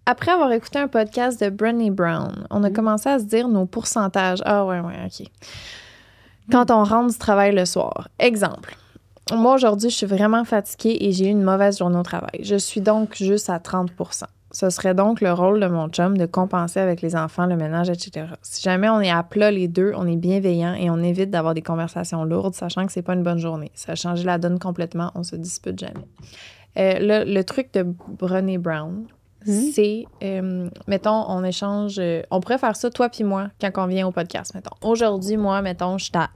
Après avoir écouté un podcast de Brené Brown, on a commencé à se dire nos pourcentages. Ah ouais, OK. Quand on rentre du travail le soir. Exemple. Moi, aujourd'hui, je suis vraiment fatiguée et j'ai eu une mauvaise journée au travail. Je suis donc juste à 30%. Ce serait donc le rôle de mon chum de compenser avec les enfants, le ménage, etc. Si jamais on est à plat les deux, on est bienveillant et on évite d'avoir des conversations lourdes, sachant que c'est pas une bonne journée. Ça a changé la donne complètement, on se dispute jamais. Le truc de Brené Brown, c'est, mettons, on échange... on pourrait faire ça, toi puis moi, quand on vient au podcast, mettons. Aujourd'hui, moi, mettons, je suis à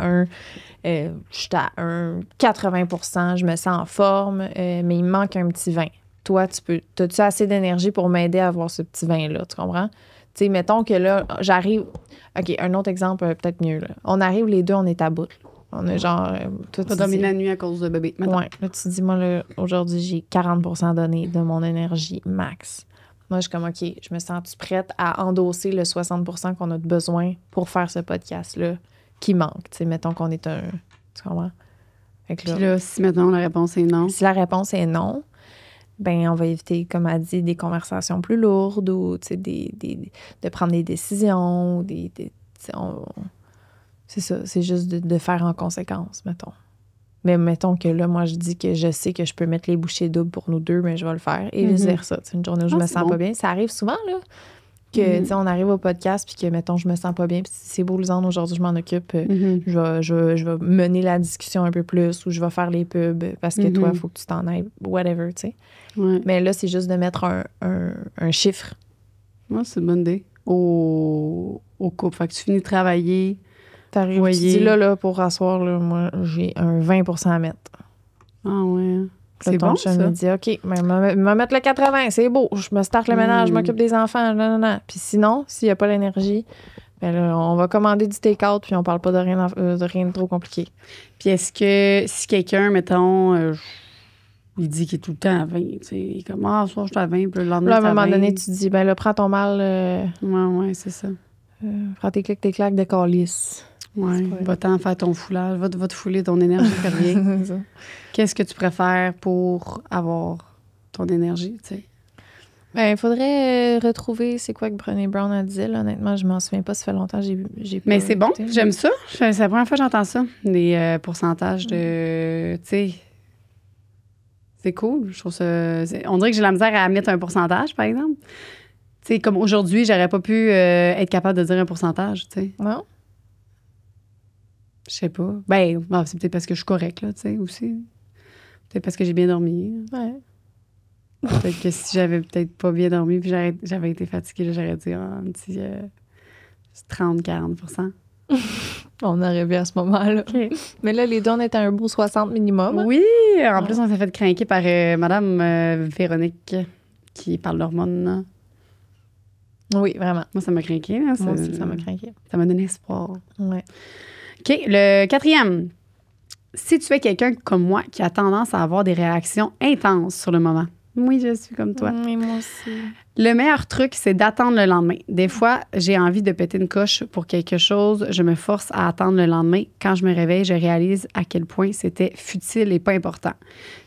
80%, je me sens en forme, mais il me manque un petit 20. Toi, t'as-tu assez d'énergie pour m'aider à avoir ce petit vin-là, tu comprends? Tu sais, mettons que là, j'arrive... OK, un autre exemple, peut-être mieux, là. On arrive, les deux, on est à bout. On est genre... toi, tu dormi la nuit à cause de bébé, mettons. Ouais, là, tu dis, moi, là, aujourd'hui, j'ai 40% donné de mon énergie max. Moi, je suis comme, OK, je me sens-tu prête à endosser le 60% qu'on a besoin pour faire ce podcast-là qui manque? Tu sais, mettons qu'on est un... Tu comprends? Puis là, si maintenant la réponse est non. Si la réponse est non, ben on va éviter, comme elle dit, des conversations plus lourdes ou, tu sais, de prendre des décisions. C'est ça, c'est juste de faire en conséquence, mettons. Mais mettons que là, moi, je dis que je sais que je peux mettre les bouchées doubles pour nous deux, mais je vais le faire. Et vice-versa. C'est une journée où je me sens pas bien. Ça arrive souvent, là. Que, tu sais, on arrive au podcast, puis que, mettons, je me sens pas bien, puis c'est beau, Lisanne, aujourd'hui, je m'en occupe. Je vais mener la discussion un peu plus, ou je vais faire les pubs, parce que toi, il faut que tu t'en ailles, whatever, tu sais. Ouais. Mais là, c'est juste de mettre un chiffre. Ouais, c'est une bonne idée. Au couple. Fait que tu finis de travailler. T'arrives, tu dis là, pour asseoir, là, moi, j'ai un 20% à mettre. Ah ouais. C'est ton bon, chum ça. me dit, OK, me mettre le 80, c'est beau. Je me starte le ménage, je m'occupe des enfants. Non. Puis sinon, s'il n'y a pas l'énergie, ben là, on va commander du take-out, puis on parle pas de rien de trop compliqué. Puis est-ce que si quelqu'un, mettons, il dit qu'il est tout le temps à 20, tu sais, il est comme, ce soir, je suis à 20, puis le lendemain, Là, à un c'est moment 20. donné, tu te dis, ben là, prends ton mal. Ouais, c'est ça. Prends tes clics, tes claques de calice. Ouais, va-t'en faire ton foulage, va te fouler ton énergie, puis reviens. Qu'est-ce que tu préfères pour avoir ton énergie, tu sais? Ben, il faudrait retrouver c'est quoi que Brené Brown a dit. Là. Honnêtement, je m'en souviens pas, ça fait longtemps j'ai Mais pas c'est bon, écouté. j'aime ça. C'est la première fois que j'entends ça. Des pourcentages de... Tu sais, c'est cool. Je trouve ça... On dirait que j'ai la misère à mettre un pourcentage, par exemple. Tu sais, comme aujourd'hui, j'aurais pas pu être capable de dire un pourcentage, tu sais. Non? Je sais pas. Ben, c'est peut-être parce que je suis correcte, là, tu sais, aussi. Peut-être parce que j'ai bien dormi. Ouais. Peut-être que si j'avais peut-être pas bien dormi puis j'avais été fatiguée, là, j'aurais dit un petit 30-40%. On aurait vu à ce moment-là. OK. Mais là, les deux, on est à un beau 60 minimum. Oui, en plus, on s'est fait craquer par Madame Véronique qui parle d'hormones. Là. Oui, vraiment. Moi, ça m'a craqué. Là, Moi aussi, ça m'a craqué. Ça m'a donné espoir. Ouais. OK, le 4e. Si tu es quelqu'un comme moi qui a tendance à avoir des réactions intenses sur le moment. Oui, je suis comme toi. Oui, moi aussi. Le meilleur truc, c'est d'attendre le lendemain. Des fois, j'ai envie de péter une coche pour quelque chose. Je me force à attendre le lendemain. Quand je me réveille, je réalise à quel point c'était futile et pas important.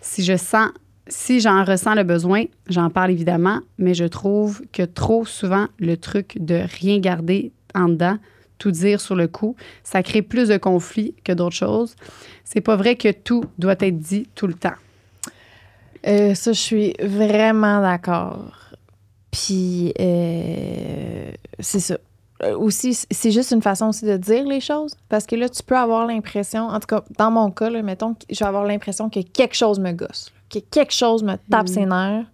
Si j'en ressens le besoin, j'en parle évidemment, mais je trouve que trop souvent, le truc de rien garder en dedans, tout dire sur le coup, ça crée plus de conflits que d'autres choses. C'est pas vrai que tout doit être dit tout le temps. Ça, je suis vraiment d'accord. Puis, c'est ça. Aussi, c'est juste une façon aussi de dire les choses. Parce que là, tu peux avoir l'impression, en tout cas, dans mon cas, là, mettons, je vais avoir l'impression que quelque chose me gosse, que quelque chose me tape ses nerfs,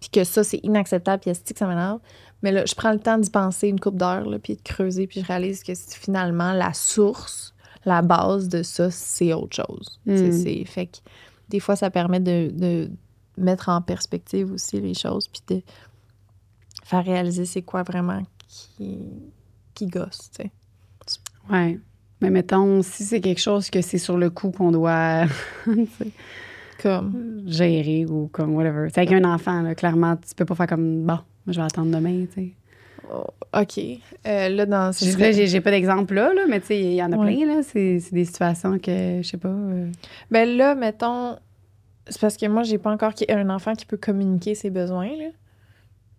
puis que ça, c'est inacceptable, puis est-ce que ça m'énerve. Mais là, je prends le temps d'y penser une couple d'heures, là, puis de creuser, puis je réalise que finalement, la source, la base de ça, c'est autre chose. Fait que des fois, ça permet de mettre en perspective aussi les choses, puis de faire réaliser c'est quoi vraiment qui gosse, tu sais. Ouais. Mais mettons, si c'est quelque chose que c'est sur le coup qu'on doit comme gérer ou comme whatever. C'est avec un enfant, là, clairement, tu peux pas faire comme, bon, je vais attendre demain, tu sais. Oh, OK. Là, dans ce j'ai pas d'exemple là, mais tu sais, il y en a plein, là. C'est des situations que, je sais pas... Ben là, mettons... C'est parce que moi, j'ai pas encore un enfant qui peut communiquer ses besoins, là.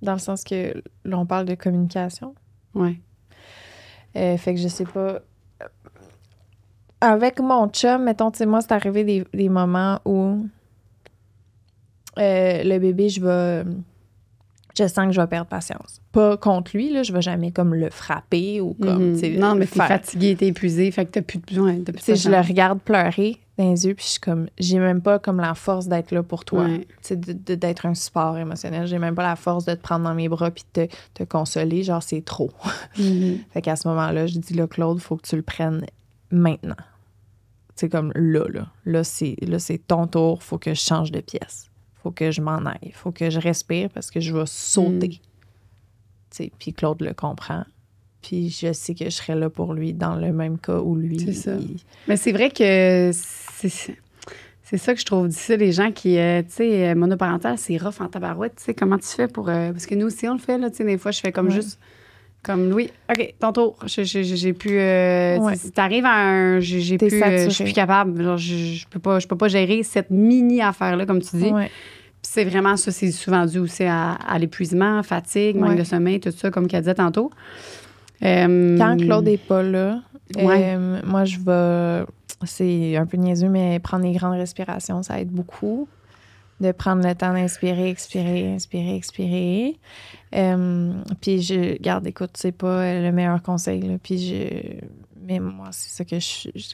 Dans le sens que, là, on parle de communication. Ouais. Fait que je sais pas... Avec mon chum, mettons, tu sais, moi, c'est arrivé des moments où le bébé, je sens que je vais perdre patience. Pas contre lui, là, je vais jamais comme le frapper ou comme... Non, mais t'es fatigué, t'es épuisé, fait que t'as plus besoin. Tu sais, je le regarde pleurer dans les yeux, puis je suis comme... J'ai même pas comme la force d'être là pour toi. Ouais. Tu sais, d'être un support émotionnel. J'ai même pas la force de te prendre dans mes bras puis de te consoler. Genre, c'est trop. Fait qu'à ce moment-là, je dis, là, Claude, faut que tu le prennes maintenant. C'est comme là. Là, c'est ton tour. Faut que je change de pièce. Faut que je m'en aille. Faut que je respire parce que je vais sauter. Puis Claude le comprend. Puis je sais que je serai là pour lui dans le même cas où lui... C'est ça. Mais c'est vrai que c'est ça que je trouve difficile. Les gens qui, tu sais, monoparental, c'est rough en tabarouette. Tu sais, comment tu fais pour... parce que nous aussi, on le fait, là. Tu sais, des fois, je fais comme juste... Comme, Louis, OK, ton tour. J'ai plus... Si t'arrives à un... J'ai plus... je suis plus capable. Genre, je peux pas gérer cette mini-affaire-là, comme tu dis. Ouais. Puis c'est vraiment ça, c'est souvent dû aussi à l'épuisement, fatigue, manque de sommeil, tout ça, comme qu'elle disait tantôt. Quand Claude n'est pas là, moi, je vais... C'est un peu niaiseux, mais prendre des grandes respirations, ça aide beaucoup. De prendre le temps d'inspirer, expirer, inspirer, expirer. Puis garde, écoute, c'est pas le meilleur conseil, là. Mais moi, c'est ça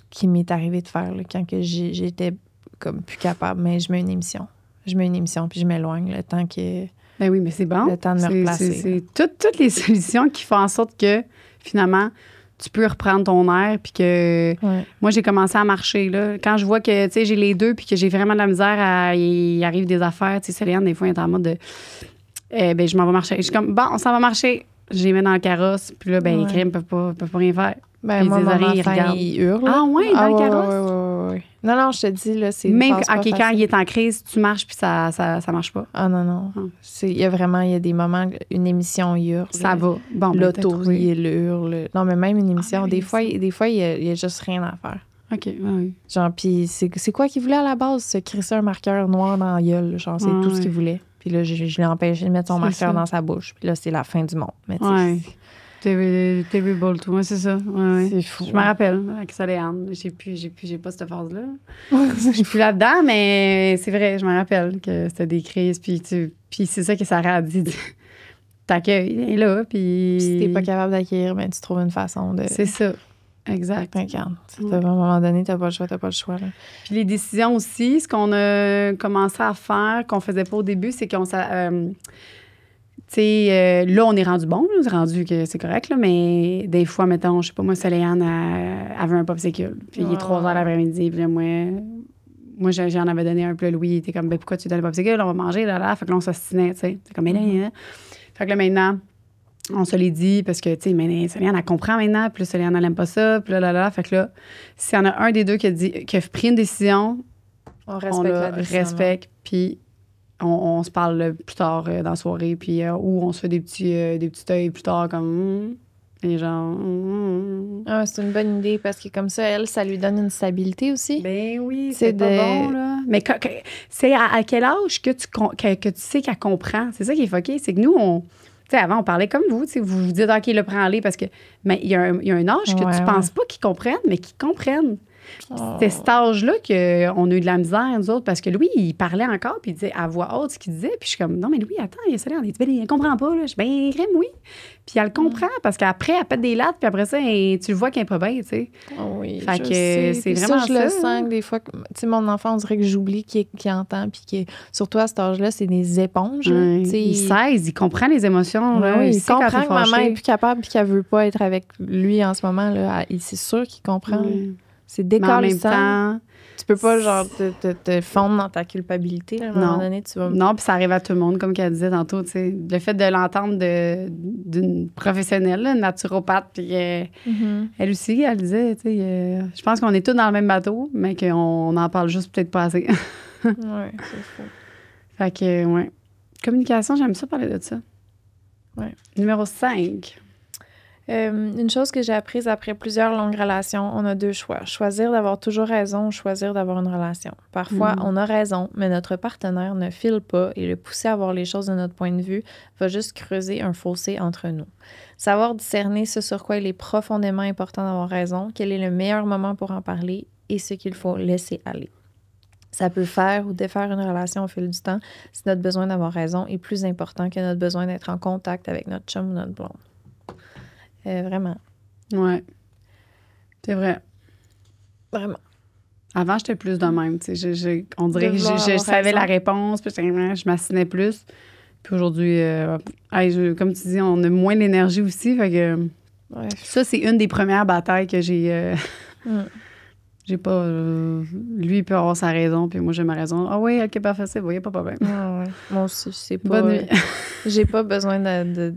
qui m'est arrivé de faire, là, quand que j'étais comme plus capable. Mais je mets une émission. Puis je m'éloigne le temps que... Ben oui, mais c'est bon. Le temps de me replacer. C'est toutes les solutions qui font en sorte que, finalement, tu peux reprendre ton air. Puis que moi, j'ai commencé à marcher. Là. Quand je vois que, tu sais, j'ai les deux puis que j'ai vraiment de la misère il arrive des affaires. Tu sais, Céline, des fois, elle est en mode de... ben, je m'en vais marcher. Je suis comme, bon, on s'en va marcher. Je les mets dans le carrosse. Puis là, ben, les crimes peuvent pas rien faire. Ben, moi, mon enfant, il hurle. Ah ouais, dans le carrosse? Oui. Non, je te dis, là, c'est... Même quand il est en crise, tu marches puis ça marche pas. Ah non. Il y a des moments, une émission, il hurle. Ça va. Bon, l'auto, il hurle. Non, mais même une émission, des fois, il y a juste rien à faire. OK, oui. Genre, puis c'est quoi qu'il voulait à la base? Se crisser un marqueur noir dans la gueule. Genre, c'est tout ce qu'il voulait. Puis là, je l'ai empêché de mettre son marqueur dans sa bouche. Puis là, c'est la fin du monde. Mais Terrible, tout. Moi, c'est ça. Ouais. C'est fou. Je me rappelle, avec Soléane. J'ai pas cette phase-là. Je suis plus là-dedans, mais c'est vrai, je me rappelle que c'était des crises. Puis c'est ça que Sarah a dit. T'accueilles, elle est là. Puis si t'es pas capable d'accueillir, ben, tu trouves une façon de... C'est ça. Exact. Regarde. À un moment donné, t'as pas le choix. Là. Puis les décisions aussi, ce qu'on a commencé à faire, qu'on faisait pas au début, c'est qu'on tu sais, là, on est rendu bon, là, c'est rendu que c'est correct, là, mais des fois, mettons, je sais pas, moi, Soléane avait un popsicle. Puis il est 3 heures l'après-midi, puis là, moi j'en avais donné un, puis là, Louis, il était comme, ben pourquoi tu donnes le popsicle? On va manger, là. Fait que là, on s'ostinait, tu sais. C'est comme, mais là. Fait que là, maintenant, on se l'est dit, parce que, tu sais, Soléane, elle comprend maintenant, puis là, Soléane, elle aime pas ça, puis là. Fait que là, s'il y en a un des deux qui a pris une décision, on respecte, puis on se parle plus tard dans la soirée, puis ou on se fait des petits œils plus tard, comme les gens. C'est une bonne idée, parce que comme ça, elle, ça lui donne une stabilité aussi. Ben oui, c'est pas bon, là. Mais c'est à quel âge que tu sais qu'elle comprend? C'est ça qui est fucké, c'est que nous, tu sais, avant, on parlait comme vous, tu sais, vous vous dites, OK, le prends-les, parce que, mais il y a un âge que tu penses pas qu'ils comprennent, mais qu'ils comprennent. C'était cet âge-là qu'on a eu de la misère, nous autres, parce que Louis, il parlait encore, puis il disait à voix haute ce qu'il disait. Puis je suis comme, non, mais Louis, attends, il y a ça là. Il comprend pas, là. Je suis ben, crème, oui. Puis elle le comprend, parce qu'après, elle pète des lattes, puis après ça, tu le vois qu'elle est pas bien, tu sais. Oui, fait que c'est vraiment ça. Je le sens que des fois, tu sais, mon enfant, on dirait que j'oublie qu'il entend, puis que surtout à cet âge-là, c'est des éponges. Il sait, il comprend les émotions. Là, il comprend que maman est plus capable, puis qu'elle veut pas être avec lui en ce moment, là. C'est sûr qu'il comprend. C'est décalissant. Tu peux pas, genre, te fondre dans ta culpabilité. Là, à un moment donné, tu vas... Non, puis ça arrive à tout le monde, comme qu'elle disait tantôt, tu sais. Le fait de l'entendre d'une professionnelle, là, naturopathe, puis elle aussi, elle disait, tu sais, je pense qu'on est tous dans le même bateau, mais qu'on en parle juste peut-être pas assez. Oui, c'est fou. Fait que, ouais. Communication, j'aime ça parler de ça. Ouais. Numéro 5. Une chose que j'ai apprise après plusieurs longues relations, on a 2 choix. Choisir d'avoir toujours raison ou choisir d'avoir une relation. Parfois, on a raison, mais notre partenaire ne file pas et le pousser à voir les choses de notre point de vue va juste creuser un fossé entre nous. Savoir discerner ce sur quoi il est profondément important d'avoir raison, quel est le meilleur moment pour en parler et ce qu'il faut laisser aller. Ça peut faire ou défaire une relation au fil du temps si notre besoin d'avoir raison est plus important que notre besoin d'être en contact avec notre chum ou notre blonde. Vraiment. Ouais. C'est vrai. Vraiment. Avant, j'étais plus de même. On dirait que je savais la réponse, puis je m'assinais plus. Puis aujourd'hui, comme tu dis, on a moins d'énergie aussi. Fait que, ça, c'est une des premières batailles que j'ai. J'ai pas. Lui, il peut avoir sa raison, puis moi, j'ai ma raison. Ah oui, OK, parfait, c'est bon, il n'y a pas de problème. Ah ouais. Moi aussi, c'est pas. Bonne nuit. J'ai pas besoin de.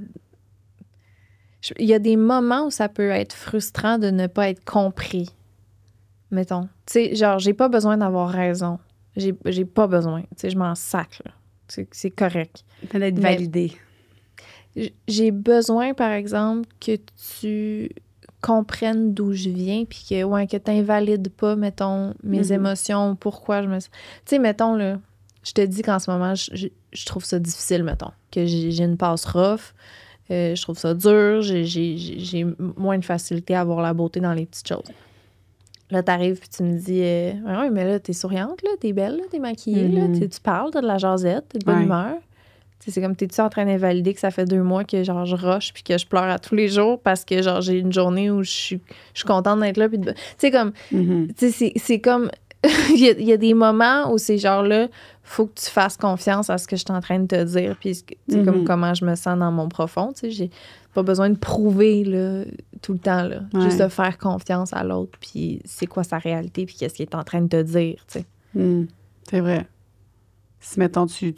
Il y a des moments où ça peut être frustrant de ne pas être compris. Mettons. Tu sais, genre, j'ai pas besoin d'avoir raison. J'ai pas besoin. Tu sais, je m'en sac, là. C'est correct. D'être validé. J'ai besoin, par exemple, que tu comprennes d'où je viens, puis que t'invalides pas, mettons, mes émotions, pourquoi je me... Tu sais, mettons, là, je te dis qu'en ce moment, je trouve ça difficile, mettons, que j'ai une passe rough. Je trouve ça dur. J'ai moins de facilité à voir la beauté dans les petites choses. Là, t'arrives puis tu me dis ouais, mais là, t'es souriante, là, t'es belle, là, t'es maquillée, là, tu parles, t'as de la jasette, t'es de bonne humeur. C'est comme, t'es-tu en train d'invalider que ça fait 2 mois que, genre, je rush puis que je pleure à tous les jours parce que, genre, j'ai une journée où je suis contente d'être là. Tu sais, comme, c'est comme, il y a des moments où c'est genre là, faut que tu fasses confiance à ce que je suis en train de te dire puis, comme comment je me sens dans mon profond, tu sais, j'ai pas besoin de prouver, là, tout le temps, là. Juste de faire confiance à l'autre puis c'est quoi sa réalité puis qu'est-ce qu'il est en train de te dire, tu sais. C'est vrai. Si, mettons, tu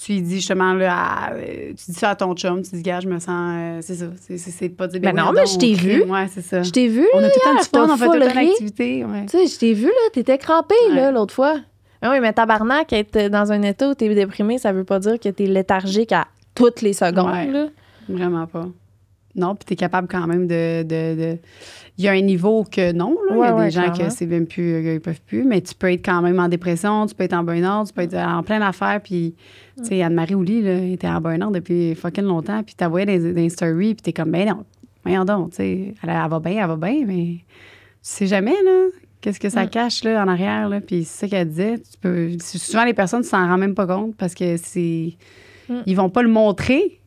lui dis justement, là, tu dis ça à ton chum, tu dis, gars, je me sens. C'est ça. C'est pas dire. Ben non, mais je t'ai vu. Ouais, c'est ça. Je t'ai vu. On a tout le temps du fun, on fait tout le temps ri. d'activité. Ouais. Tu sais, je t'ai vu, là, t'étais crampée, là, l'autre fois. Ah oui, mais tabarnak, être dans un état où t'es déprimé, ça veut pas dire que t'es léthargique à toutes les secondes, là. Vraiment pas. Non, puis t'es capable quand même de... Il y a un niveau que non, là. Il y a des gens que c'est même plus... ils peuvent plus, mais tu peux être quand même en dépression, tu peux être en burn-out, tu peux être en plein d'affaires, puis... Tu sais, Anne-Marie Ouli, là, était en burn-out depuis fucking longtemps, puis t'as voyé dans les stories, puis t'es comme, ben non, voyons donc, tu sais, elle va bien, mais tu sais jamais, là, qu'est-ce que ça cache, là, en arrière, là, puis c'est ça qu'elle disait, souvent, les personnes ne s'en rendent même pas compte, parce que ils vont pas le montrer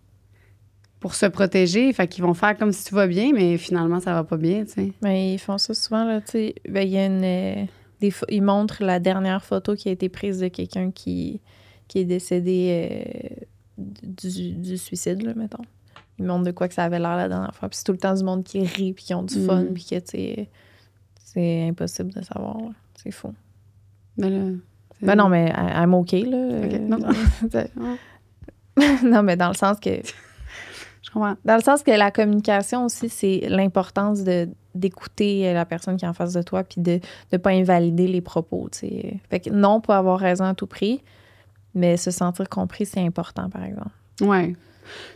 pour se protéger, fait qu'ils vont faire comme si tout va bien, mais finalement, ça va pas bien, tu sais. Mais ils font ça souvent, là, tu sais, ben, il y a ils montrent la dernière photo qui a été prise de quelqu'un qui est décédé du suicide, là, mettons. Ils montrent de quoi que ça avait l'air la dernière fois. Puis c'est tout le temps du monde qui rit, puis qui ont du fun, puis que, tu sais, c'est impossible de savoir, là. C'est fou. Mais là... Ben non, mais I'm OK, là. Okay. Non. Non, mais dans le sens que... Je comprends. Dans le sens que la communication aussi, c'est l'importance d'écouter la personne qui est en face de toi puis de ne pas invalider les propos, tu sais. Fait que non, pas avoir raison à tout prix, mais se sentir compris, c'est important, par exemple. Oui.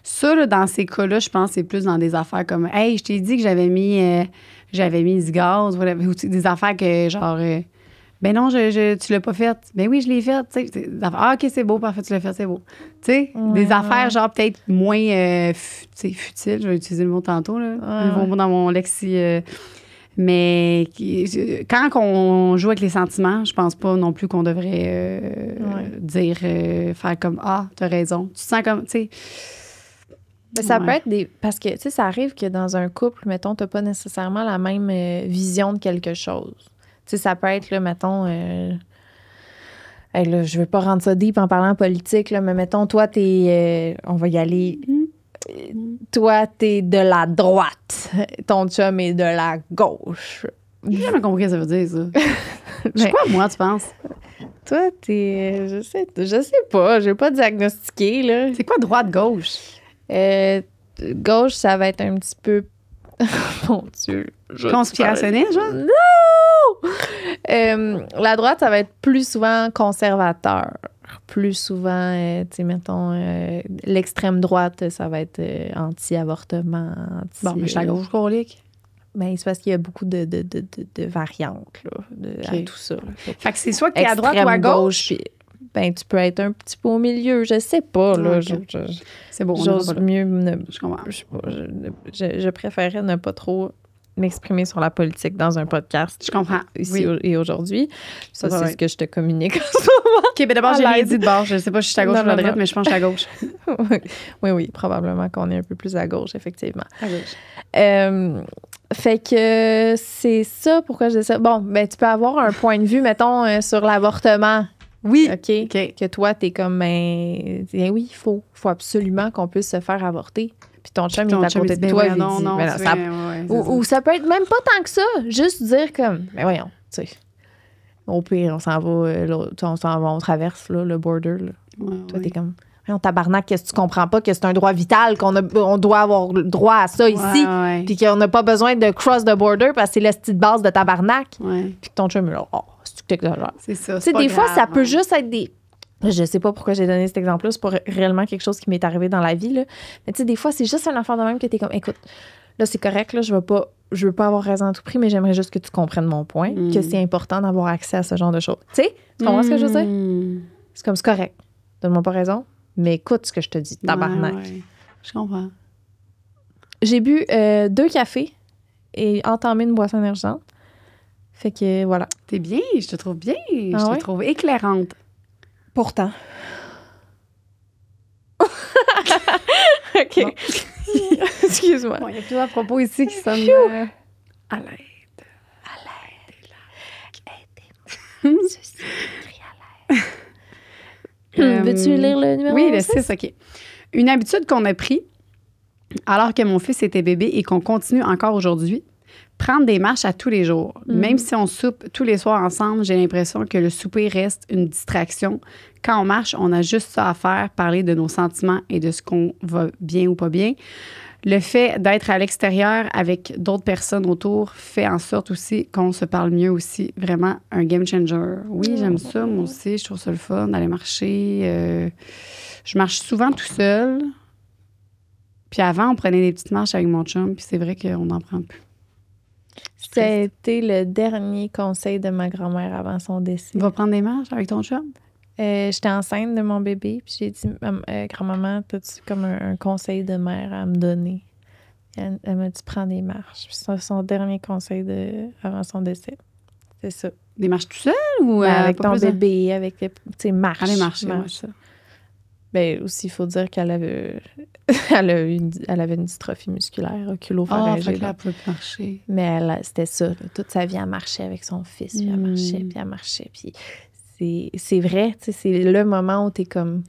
Ça, là, dans ces cas-là, je pense que c'est plus dans des affaires comme « Hey, je t'ai dit que j'avais mis du gaz. » Ou des affaires que, genre... Ben non, tu l'as pas fait. Ben oui, je l'ai fait. OK, c'est beau, parfait, tu l'as fait, c'est beau. Tu sais, des affaires, genre, peut-être moins futiles. Je vais utiliser le mot tantôt, là. Le mot dans mon lexi. Mais quand on joue avec les sentiments, je pense pas non plus qu'on devrait dire, faire comme Ah, t'as raison. Tu te sens comme, tu sais. Mais ça peut être parce que, tu sais, ça arrive que dans un couple, mettons, t'as pas nécessairement la même vision de quelque chose. Tu sais, ça peut être, là, mettons, là, je veux pas rendre ça deep en parlant politique, là, mais mettons, toi, t'es, on va y aller, toi, t'es de la droite, ton chum est de la gauche. J'ai jamais compris ce que ça veut dire, ça. C'est quoi, moi, tu penses? Toi, t'es, je sais pas, je vais pas diagnostiquer, là. C'est quoi droite-gauche? Gauche, ça va être un petit peu... Mon Dieu. Conspirationniste, genre? Non! La droite, ça va être plus souvent conservateur. Plus souvent, tu sais, mettons, l'extrême droite, ça va être anti-avortement. Bon, mais je suis à gauche, colique. Ben, c'est parce qu'il y a beaucoup de variantes, là, à tout ça. Là. Fait que c'est soit que t'es à droite ou à gauche. Puis, ben, tu peux être un petit peu au milieu, je sais pas, là. Okay. C'est bon. J'ose mieux je comprends. Je préférais ne pas trop m'exprimer sur la politique dans un podcast. Je comprends. Ici et aujourd'hui. Ça, c'est ce que je te communique en ce moment. OK, ben d'abord, j'ai rien dit de bord. Je sais pas si je suis à gauche ou à droite, mais je pense que je suis à gauche. Oui, probablement qu'on est un peu plus à gauche, effectivement. À gauche. Fait que c'est ça, pourquoi je dis ça. Bon, ben tu peux avoir un point de vue, mettons, sur l'avortement. Oui. OK. Que toi, t'es comme, oui, il faut absolument qu'on puisse se faire avorter. Puis ton chum, il est à côté de toi. Non, ou ça peut être même pas tant que ça. Juste dire comme, mais voyons, tu sais. Au pire, on s'en va, on traverse là, le border. Là. Toi, t'es comme, voyons, tabarnak, qu'est-ce que tu comprends pas? Que c'est un droit vital, on doit avoir le droit à ça ici. Puis qu'on n'a pas besoin de cross the border parce que c'est la petite base de tabarnak. Puis que ton chum est là, c'est ça. Tu sais, des fois, ça peut juste être des. Je sais pas pourquoi j'ai donné cet exemple-là. C'est pas réellement quelque chose qui m'est arrivé dans la vie, là. Mais tu sais, des fois, c'est juste un enfant de même que t'es comme, écoute, là, c'est correct, là, je veux pas avoir raison à tout prix, mais j'aimerais juste que tu comprennes mon point, que c'est important d'avoir accès à ce genre de choses. Tu sais, tu comprends ce que je veux dire? C'est comme, c'est correct. Donne-moi pas raison, mais écoute ce que je te dis, tabarnak. Je comprends. J'ai bu 2 cafés et entamé une boisson énergisante. Fait que voilà. T'es bien, je te trouve bien. Je ouais? te trouve éclairante. Pourtant. OK. Bon. Excuse-moi. Bon, il y a plusieurs propos ici qui sonnent à l'aide. Aidez-moi. Je suis à l'aide. Veux-tu lire le numéro Oui, le 6? 6, OK. Une habitude qu'on a pris alors que mon fils était bébé et qu'on continue encore aujourd'hui, prendre des marches à tous les jours. Même si on soupe tous les soirs ensemble, j'ai l'impression que le souper reste une distraction. Quand on marche, on a juste ça à faire, parler de nos sentiments et de ce qu'on va bien ou pas bien. Le fait d'être à l'extérieur avec d'autres personnes autour fait en sorte aussi qu'on se parle mieux aussi. Vraiment un game changer. Oui, j'aime ça, moi aussi. Je trouve ça le fun d'aller marcher. Je marche souvent tout seul. Puis avant, on prenait des petites marches avec mon chum, puis c'est vrai qu'on n'en prend plus. Ça a été le dernier conseil de ma grand-mère avant son décès. Va prendre des marches avec ton chum? J'étais enceinte de mon bébé, puis j'ai dit, grand-maman, as-tu comme un conseil de mère à me donner? Elle m'a dit, prends des marches. Puis c'est son dernier conseil avant son décès. C'est ça. Des marches tout seul ou avec ton bébé, avec tes marches. Aller marcher, marche. Ça. Ben aussi, il faut dire qu'elle avait, elle avait une dystrophie musculaire oculo-pharyngée. Elle peut marcher. Mais c'était ça. Là. Toute sa vie, elle marchait avec son fils. Puis elle marchait, puis elle marchait. Puis c'est vrai, tu sais, c'est le moment où t'es comme...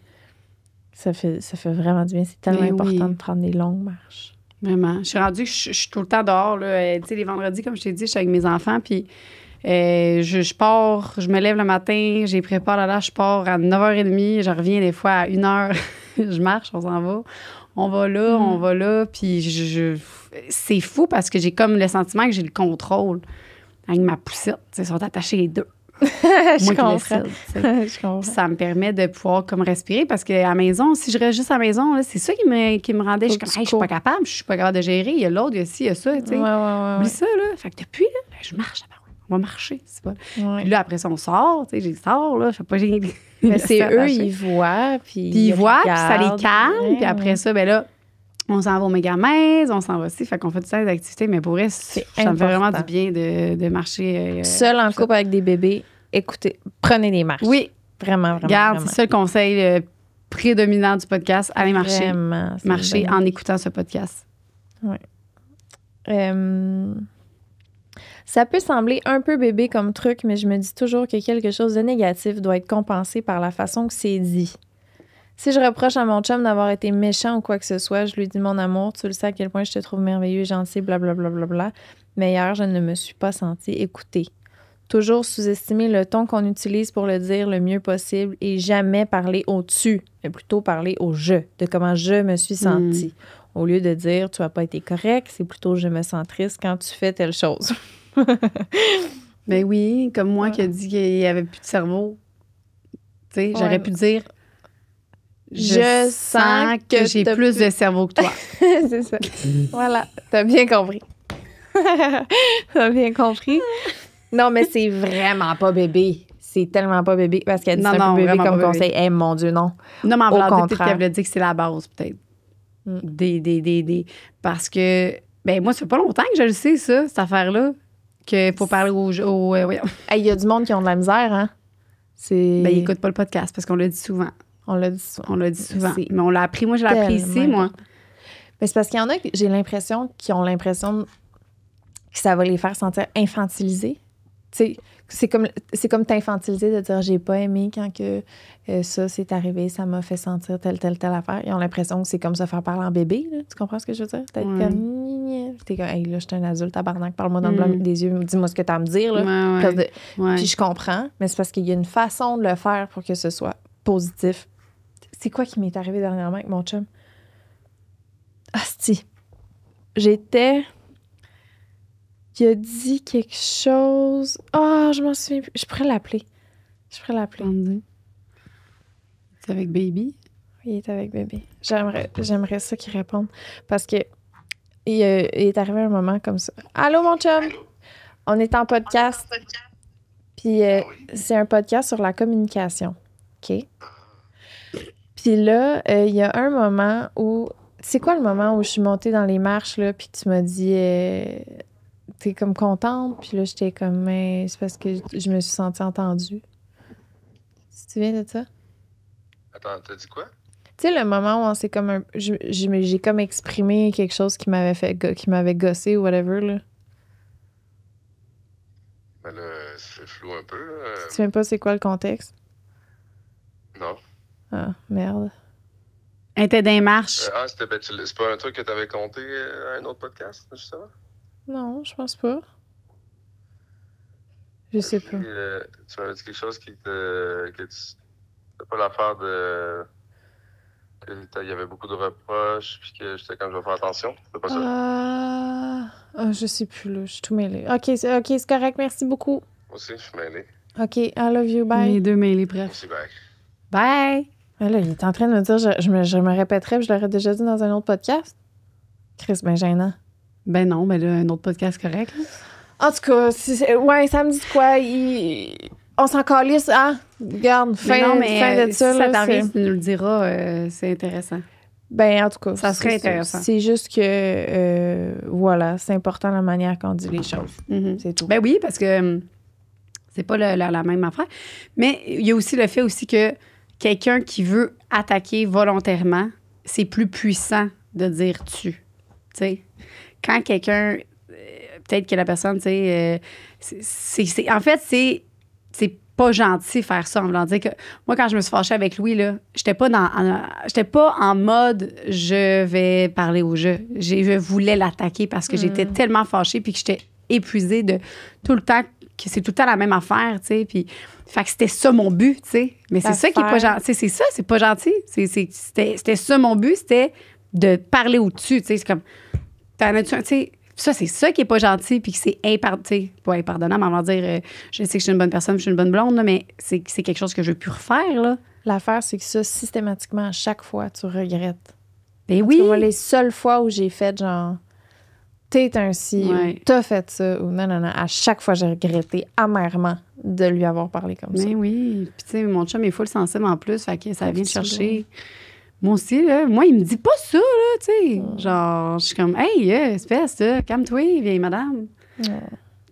Ça fait vraiment du bien. C'est tellement important de prendre des longues marches. Vraiment. Je suis rendue que je suis tout le temps dehors. Tu sais, les vendredis, comme je t'ai dit, je suis avec mes enfants, puis je pars, je me lève le matin, j'ai préparé je pars à 9h30, je reviens des fois à 1h, je marche, on s'en va. On va là, puis c'est fou parce que j'ai comme le sentiment que j'ai le contrôle avec ma poussette. Ils sont attachés les deux. Je comprends. Je comprends. Ça me permet de pouvoir comme respirer parce qu'à la maison, si je reste juste à la maison, là, c'est ça qui me rendait. Je suis comme, je suis pas capable, je suis pas capable de gérer. Il y a l'autre, il y a ci, il y a ça. Tu sais. Oublie ça, là. Fait que depuis, là, je marche. On va marcher, c'est pas. Puis là, après ça, on sort, tu sais, j'ai sors, là, je sais pas, j'ai. Mais c'est eux, ils voient, puis ils voient, puis ça les calme. Puis après ça, ben là, on s'en va au Mégamèse, on s'en va aussi. Fait qu'on fait toutes ces activités, mais pour vrai, ça me fait vraiment du bien de marcher. Seul en couple avec des bébés, écoutez, prenez des marches. Oui. Vraiment. Regarde, c'est ça le conseil prédominant du podcast. Allez marcher. Vraiment. Marcher en écoutant ce podcast. Oui. Ça peut sembler un peu bébé comme truc, mais je me dis toujours que quelque chose de négatif doit être compensé par la façon que c'est dit. Si je reproche à mon chum d'avoir été méchant ou quoi que ce soit, je lui dis mon amour, tu le sais à quel point je te trouve merveilleux et gentil, blablabla. Mais hier, je ne me suis pas sentie écoutée. Toujours sous-estimer le ton qu'on utilise pour le dire le mieux possible et jamais parler au-dessus, mais plutôt parler au « je », de comment je me suis sentie. Au lieu de dire « tu n'as pas été correct », c'est plutôt « je me sens triste quand tu fais telle chose ». Ben oui, comme moi qui a dit qu'il n'y avait plus de cerveau. Tu sais, j'aurais pu dire je sens que j'ai plus de cerveau que toi. C'est ça. Voilà, t'as bien compris. T'as bien compris. Non, mais c'est vraiment pas bébé. C'est tellement pas bébé. Parce qu'elle dit c'est un peu bébé comme conseil. Eh, mon Dieu, non. Non, mais en voulant dire, peut-être qu'elle voulait dire que c'est la base, peut-être. Parce que, ben moi, ça fait pas longtemps que je le sais, ça, cette affaire-là. Qu'il faut parler aux il y a du monde qui ont de la misère, hein? Ben, ils n'écoutent pas le podcast parce qu'on l'a dit souvent. On l'a dit souvent. Mais on l'a appris. Moi, je l'ai appris ici, moi. Mais c'est parce qu'il y en a, j'ai l'impression, qui ont l'impression que ça va les faire sentir infantilisés. Tu sais, c'est comme t'infantiliser de dire j'ai pas aimé quand que ça c'est arrivé, ça m'a fait sentir telle affaire. Ils ont l'impression que c'est comme se faire parler en bébé, là. Tu comprends ce que je veux dire? T'es comme, t'es comme, hey, là, je suis un adulte, tabarnak, parle-moi dans le blanc des yeux, dis-moi ce que t'as à me dire, là. Puis je comprends, mais c'est parce qu'il y a une façon de le faire pour que ce soit positif. C'est quoi qui m'est arrivé dernièrement avec mon chum? Asti. Il a dit quelque chose. Je m'en souviens plus. Je pourrais l'appeler. C'est avec Baby? Oui, il est avec Baby. J'aimerais ça qu'il réponde. Parce que il est arrivé un moment comme ça. Allô, mon chum? On est en podcast. Puis c'est un podcast sur la communication. OK? Puis là, il y a un moment où... C'est quoi le moment où je suis montée dans les marches, là, puis tu m'as dit... t'es comme contente. Puis là, j'étais comme, mais c'est parce que je me suis sentie entendue. Tu te souviens de ça? Attends, t'as dit quoi? Tu sais, le moment où on s'est comme j'ai comme exprimé quelque chose qui m'avait gossé ou whatever, là. Ben là, c'est flou un peu, là. Tu te souviens pas c'est quoi le contexte? Non. Ah, merde. Elle était dans les marches. C'est pas un truc que t'avais compté à un autre podcast, justement? Non, je pense pas. Je sais pas. Tu m'avais dit quelque chose c'était pas l'affaire de... Il y avait beaucoup de reproches, puis que j'étais comme, je vais faire attention. C'est pas ça? Je sais plus, là. Je suis tout mêlée. OK, c'est correct. Merci beaucoup. Moi aussi, je suis mêlé. OK, I love you. Bye. Les deux mêlés, bref. Aussi, bye. Bye! Ah là, il est en train de me dire, je me répéterais, puis je l'aurais déjà dit dans un autre podcast. Chris, ben gênant. Ben non, ben là, un autre podcast correct. Là. En tout cas, ouais, ça me dit quoi? On s'en calisse, hein? Regarde, fin de ça. Si là, ça t'arrive, tu nous le diras, c'est intéressant. Ben, en tout cas. Ça serait intéressant. C'est juste que, voilà, c'est important la manière qu'on dit les choses. Mm-hmm. C'est tout. Ben oui, parce que c'est pas la même affaire. Mais il y a aussi le fait aussi que quelqu'un qui veut attaquer volontairement, c'est plus puissant de dire tu. Tu sais, quand quelqu'un, peut-être que la personne, tu sais, en fait, c'est pas gentil faire ça en voulant dire que moi, quand je me suis fâchée avec Louis, là, j'étais pas en mode je vais parler au jeu. Je voulais l'attaquer parce que j'étais tellement fâchée puis que j'étais épuisée de tout le temps, que c'est tout le temps la même affaire, tu sais. Puis, fait que c'était ça mon but, tu sais. Mais c'est ça qui est pas gentil. C'est ça, c'est pas gentil. C'était ça mon but, c'était de parler au-dessus, tu sais. C'est comme, t'en as-tu un, tu sais. Ça, c'est ça qui est pas gentil, puis que c'est pas impardonnable, on va dire, je sais que je suis une bonne personne, je suis une bonne blonde, là, mais c'est quelque chose que je veux plus refaire, là. L'affaire, c'est que ça, systématiquement, à chaque fois, tu regrettes. Ben oui. Tu vois, les seules fois où j'ai fait genre, t'es ainsi, ou t'as fait ça, ou non, à chaque fois, j'ai regretté amèrement de lui avoir parlé comme ça. Ben oui. Puis, tu sais, mon chum est full sensible en plus, fait que ça vient de chercher. Moi aussi, là, moi, il me dit pas ça, là, tu sais. Genre, je suis comme, hey, espèce, là, calme-toi, vieille madame.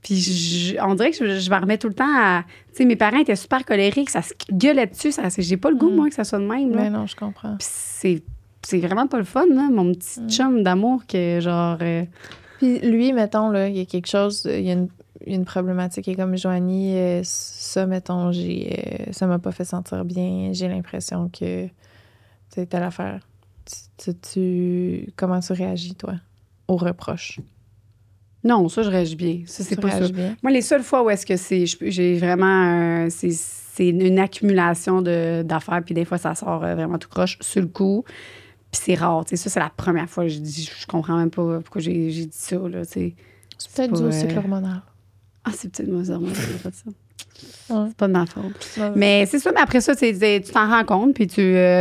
Puis, on dirait que je me remets tout le temps à. Tu sais, mes parents étaient super colériques, ça se gueulait dessus, j'ai pas le goût, moi, que ça soit de même, là. Mais non, je comprends. Puis, c'est vraiment pas le fun, là, mon petit chum d'amour, que genre. Puis, lui, mettons, là, il y a quelque chose, il y a une problématique, et comme Joanie, ça, mettons, ça m'a pas fait sentir bien, j'ai l'impression que. C'est telle affaire. Comment tu réagis, toi, aux reproches? Non, ça, je réagis bien. Ça, c'est pas ça. Bien? Moi, les seules fois où est-ce que j'ai vraiment... c'est une accumulation d'affaires, puis des fois, ça sort vraiment tout croche sur le coup. Puis c'est rare. Ça, c'est la première fois que je comprends même pas pourquoi j'ai dit ça. Là, c'est peut-être dû au cycle hormonal. Ah, c'est peut-être moi, hormonal qui a fait ça. Ouais. C'est pas de ma faute. Mais c'est ça, mais après ça, tu t'en rends compte, puis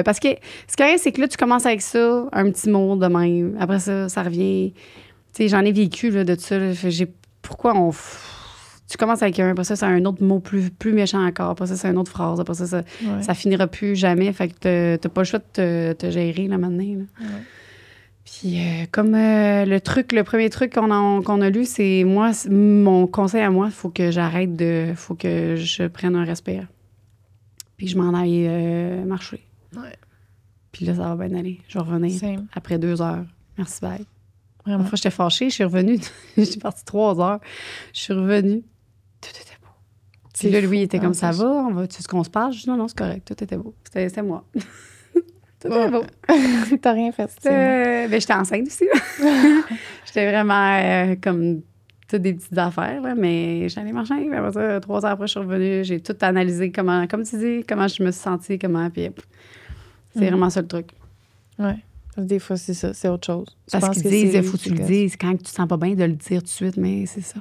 parce que ce qui arrive, c'est que là, tu commences avec ça, un petit mot de même. Après ça, ça revient. Tu sais, j'en ai vécu là, de ça. Là, pourquoi tu commences avec un, après ça, c'est un autre mot plus méchant encore. Après ça, c'est une autre phrase. Après ça, ça finira plus jamais. Fait que t'as pas le choix de te gérer, là, maintenant. Là. Ouais. Puis, comme le premier truc qu'on a lu, c'est moi, mon conseil à moi, faut que je prenne un respire. Puis, je m'en aille marcher. Ouais. Puis là, ça va bien aller. Je vais revenir après 2 heures. Merci, bye. Vraiment. Une fois, j'étais fâchée, je suis revenue. J'étais partie 3 heures. Je suis revenue. Tout était beau. Puis là, lui, il était comme, ça va? Tu sais ce qu'on se parle? Je dis, non, c'est correct. Tout était beau. C'était moi. Tout était beau. T'as rien fait. Ben, j'étais enceinte aussi. J'étais vraiment comme toutes des petites affaires, là, mais j'allais marcher. Puis après ça, 3 heures après, je suis revenue. J'ai tout analysé, comme tu dis, comment je me suis sentie, puis c'est vraiment ça le truc. Ouais. Des fois, c'est ça, c'est autre chose. Parce qu'ils disent, il faut que tu le dises. Quand tu te sens pas bien, de le dire tout de suite, mais c'est ça.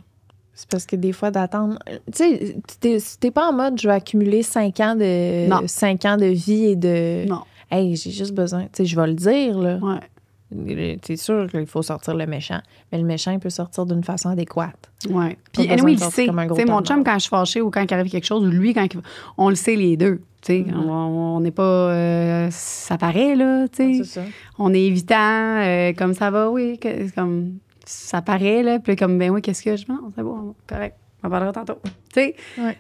C'est parce que des fois, d'attendre... Tu sais, t'es pas en mode, je vais accumuler 5 ans de vie et de... Non. Hey, j'ai juste besoin... Tu sais, je vais le dire, là. Ouais. C'est sûr qu'il faut sortir le méchant. Mais le méchant, il peut sortir d'une façon adéquate. Ouais. Puis, anyway, il le sait. Tu sais, mon chum, quand je suis fâchée ou quand il arrive quelque chose, ou lui, on le sait les deux. Tu sais, on n'est pas... ça paraît, là, tu sais. C'est ça. On est évitant, comme ça va, oui. Comme... ça paraît, là. Puis comme, ben oui, qu'est-ce que je pense? C'est bon, correct. On en parlera tantôt. Tu sais? Ouais.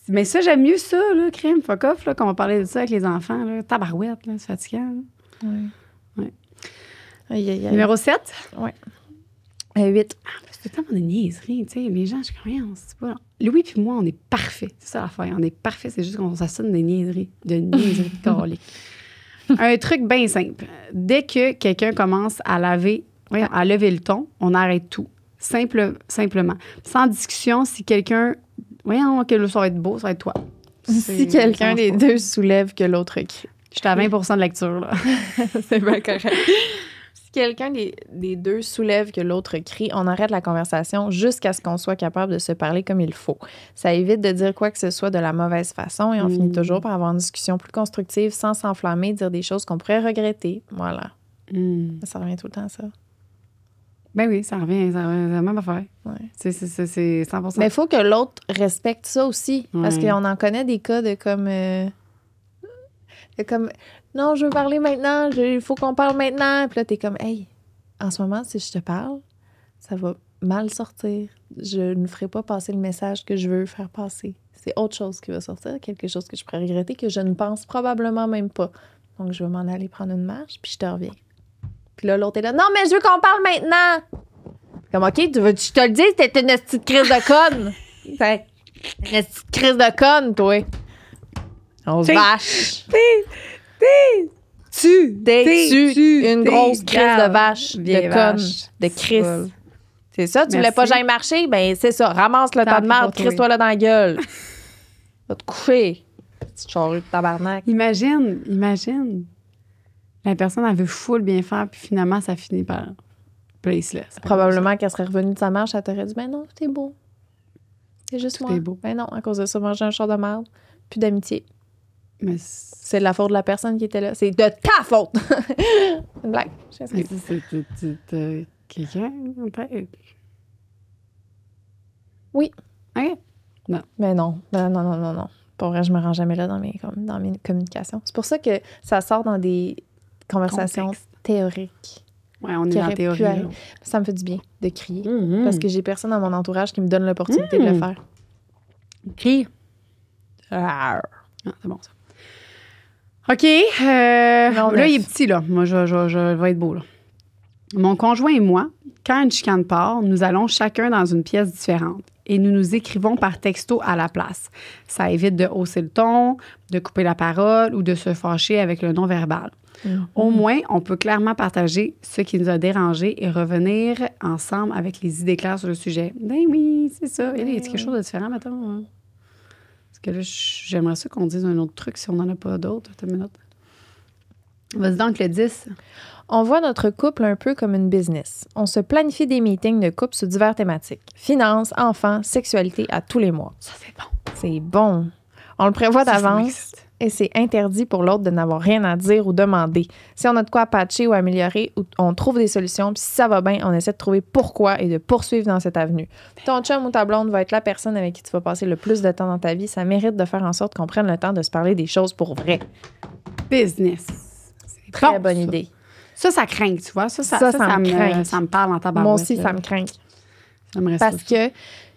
Mais ça, j'aime mieux ça, là, crime, fuck off, là, qu'on va parler de ça avec les enfants, là. Tabarouette, là, c'est fatigant. Ouais. Aïe, aïe, aïe. Numéro 7? Ouais. 8. C'est tellement des niaiseries, tu sais. Les gens, je crois, c'est pas... Louis puis moi, on est parfaits. C'est ça l'affaire. On est parfaits, c'est juste qu'on s'assume des niaiseries. De niaiseries caliques. Un truc bien simple. Dès que quelqu'un commence à lever le ton, on arrête tout. Simplement. Sans discussion, si quelqu'un... Voyons, que ça va être beau, ça va être toi. Si quelqu'un des deux soulève que l'autre crie. J'étais à 20 de lecture, là. C'est bien correct. Si quelqu'un des deux soulève que l'autre crie, on arrête la conversation jusqu'à ce qu'on soit capable de se parler comme il faut. Ça évite de dire quoi que ce soit de la mauvaise façon et on finit toujours par avoir une discussion plus constructive sans s'enflammer, dire des choses qu'on pourrait regretter. Voilà. Ça revient tout le temps à ça. Ben oui, ça revient, c'est la même affaire. Ouais. C'est 100%. Mais il faut que l'autre respecte ça aussi. Parce qu'on en connaît des cas de comme... non, je veux parler maintenant, il faut qu'on parle maintenant. Puis là, t'es comme, hey, en ce moment, si je te parle, ça va mal sortir. Je ne ferai pas passer le message que je veux faire passer. C'est autre chose qui va sortir, quelque chose que je pourrais regretter, que je ne pense probablement même pas. Donc, je vais m'en aller prendre une marche, puis je te reviens. Puis là, l'autre est là, non, mais je veux qu'on parle maintenant. Comme, OK, je te le dis, t'es une petite crise de conne. T'es une petite crise de conne, toi. On se vache. T'es-tu une grosse crise de vache, de conne, de crise. C'est ça, tu voulais pas que j'aille marcher? Ben, c'est ça. Ramasse le tas de merde, crisse-toi là dans la gueule. Va te coucher. Petite charrue de tabarnak. Imagine. La personne, elle veut full bien faire, puis finalement, ça finit par placeless. Probablement qu'elle serait revenue de sa marche, elle t'aurait dit, ben non, t'es beau. C'est juste tout moi. est beau. Ben non, à cause de ça, manger un char de merde. Plus d'amitié. Mais c'est de la faute de la personne qui était là. C'est de ta faute. Une blague. C'est quelqu'un, peut-être. Oui. OK. Non. Mais non. Non. Pour vrai, je me rends jamais là dans mes communications. C'est pour ça que ça sort dans des conversations théoriques. Ouais, on est dans la théorie. Ça me fait du bien de crier. Parce que j'ai personne dans mon entourage qui me donne l'opportunité de le faire. Crier. Ah, c'est bon, ça. OK. Là, il est petit, là. Moi, je vais être beau, là. Mon conjoint et moi, quand une chicane part, nous allons chacun dans une pièce différente et nous nous écrivons par texto à la place. Ça évite de hausser le ton, de couper la parole ou de se fâcher avec le non-verbal. Au moins, on peut clairement partager ce qui nous a dérangé et revenir ensemble avec les idées claires sur le sujet. Ben oui, c'est ça. Il y a quelque chose de différent, maintenant. Parce que là, j'aimerais ça qu'on dise un autre truc si on n'en a pas d'autres. Attends une minute. Vas-y donc, le 10. On voit notre couple un peu comme une business. On se planifie des meetings de couple sur diverses thématiques. Finances, enfants, sexualité à tous les mois. Ça, c'est bon. C'est bon. On le prévoit d'avance et c'est interdit pour l'autre de n'avoir rien à dire ou demander. Si on a de quoi patcher ou améliorer, on trouve des solutions. Puis si ça va bien, on essaie de trouver pourquoi et de poursuivre dans cette avenue. Ton chum ou ta blonde va être la personne avec qui tu vas passer le plus de temps dans ta vie. Ça mérite de faire en sorte qu'on prenne le temps de se parler des choses pour vrai. Business. C'est très bonne idée. Ça craint, tu vois. Ça me parle en tabarouette. Moi aussi, ça me craint. Parce que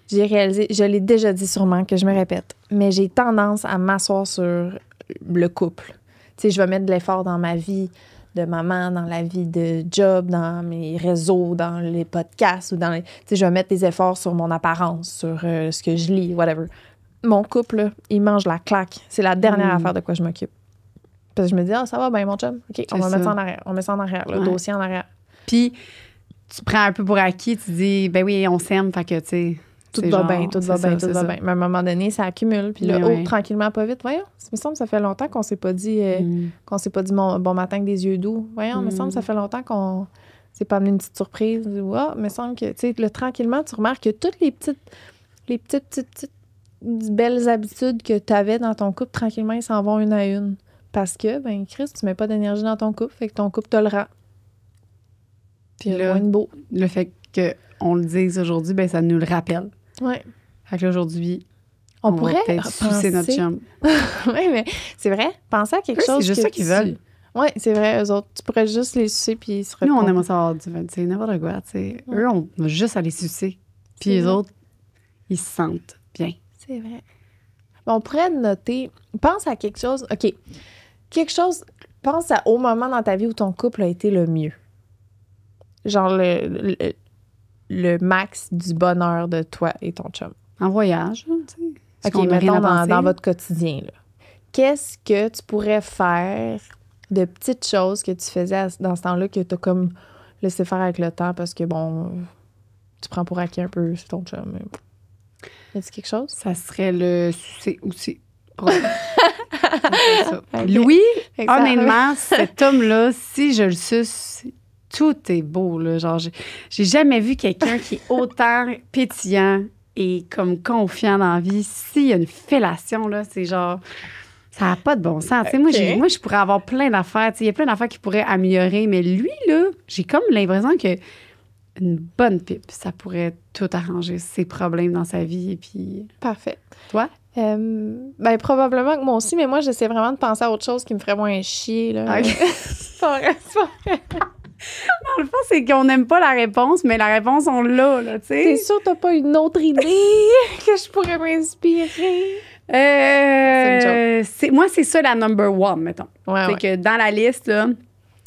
j'ai réalisé, je l'ai déjà dit sûrement, que je me répète, mais j'ai tendance à m'asseoir sur le couple. Tu sais, je vais mettre de l'effort dans ma vie de maman, dans la vie de job, dans mes réseaux, dans les podcasts, ou tu sais, je vais mettre des efforts sur mon apparence, sur ce que je lis, whatever. Mon couple, là, il mange la claque. C'est la dernière affaire de quoi je m'occupe. Parce que je me dis, ça va bien, mon chum. OK, on va mettre ça en arrière. On met ça en arrière, le dossier en arrière. Puis, tu prends un peu pour acquis, tu dis, ben oui, on s'aime, fait que, tu sais. Tout va bien. Mais à un moment donné, ça accumule. Puis là, tranquillement, pas vite. Voyons, il me semble que ça fait longtemps qu'on s'est pas dit bon matin avec des yeux doux. Voyons, il me semble que ça fait longtemps qu'on s'est pas amené une petite surprise. Il me semble que, tu sais, tranquillement, tu remarques que toutes les petites belles habitudes que tu avais dans ton couple, tranquillement, ils s'en vont une à une. Parce que, ben Chris, tu mets pas d'énergie dans ton couple, fait que ton couple te le rend. Puis là, le fait qu'on le dise aujourd'hui, ben ça nous le rappelle. Oui. Fait qu'aujourd'hui, on pourrait peut-être sucer notre chum. Oui, mais c'est vrai. Penser à quelque chose. C'est juste ça qu'ils veulent. Oui, c'est vrai, eux autres. Tu pourrais juste les sucer puis ils seraient Nous, on contents. aime ça avoir du vin, tu sais, n'importe quoi, tu sais. Eux, on va juste aller sucer. Puis C'est les vrai. autres, ils se sentent bien. C'est vrai. On pourrait noter... Pense à quelque chose... OK. Quelque chose... Pense au moment dans ta vie où ton couple a été le mieux. Genre le max du bonheur de toi et ton chum. En voyage, tu sais. Parce OK, qu'on a rien mettons à penser. dans votre quotidien, là. Qu'est-ce que tu pourrais faire de petites choses que tu faisais dans ce temps-là que tu as comme laissé faire avec le temps parce que, bon, tu prends pour acquis un peu, c'est ton chum. Y a-t-il quelque chose? Ça serait le sucer aussi. Ouais. Ça. Ok. Louis, Fait que ça- honnêtement, cet homme-là, si je le suce, tout est beau. Là. Genre, j'ai jamais vu quelqu'un qui est autant pétillant et comme confiant dans la vie. S'il y a une fellation, là, c'est genre... Ça n'a pas de bon sens. Tu sais, Ok. moi, je pourrais avoir plein d'affaires. Tu sais, il y a plein d'affaires qui pourraient améliorer, mais lui, là, j'ai comme l'impression que une bonne pipe, ça pourrait tout arranger, ses problèmes dans sa vie. Et puis, Parfait. toi? Ben, probablement que moi aussi, mais moi, j'essaie vraiment de penser à autre chose qui me ferait moins chier, là. Ok. C'est pas vrai, c'est pas vrai. Dans le fond, c'est qu'on n'aime pas la réponse, mais la réponse, on l'a, là, tu T'es sais. sûre que t'as pas une autre idée que je pourrais m'inspirer? Moi, c'est ça la number one, mettons. Ouais, C'est que dans la liste, là,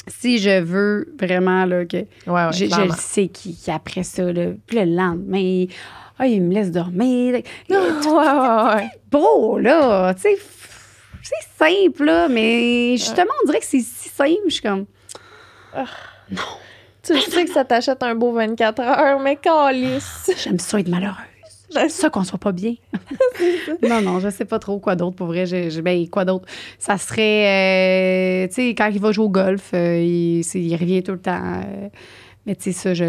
si je veux vraiment, là, que ouais, je clairement. le sais qui après ça, là, puis le lendemain, il me laisse dormir. Ouais. Beau, là, tu sais, c'est simple, là, mais justement, on dirait que c'est si simple, je suis comme... Tu le sais que ça t'achète un beau 24 heures, mais calisse. J'aime ça être malheureuse. J'aime ça qu'on soit pas bien. Non, je sais pas trop quoi d'autre, pour vrai. Ben, quoi d'autre? Ça serait, tu sais, quand il va jouer au golf, il revient tout le temps. Mais tu sais, ça,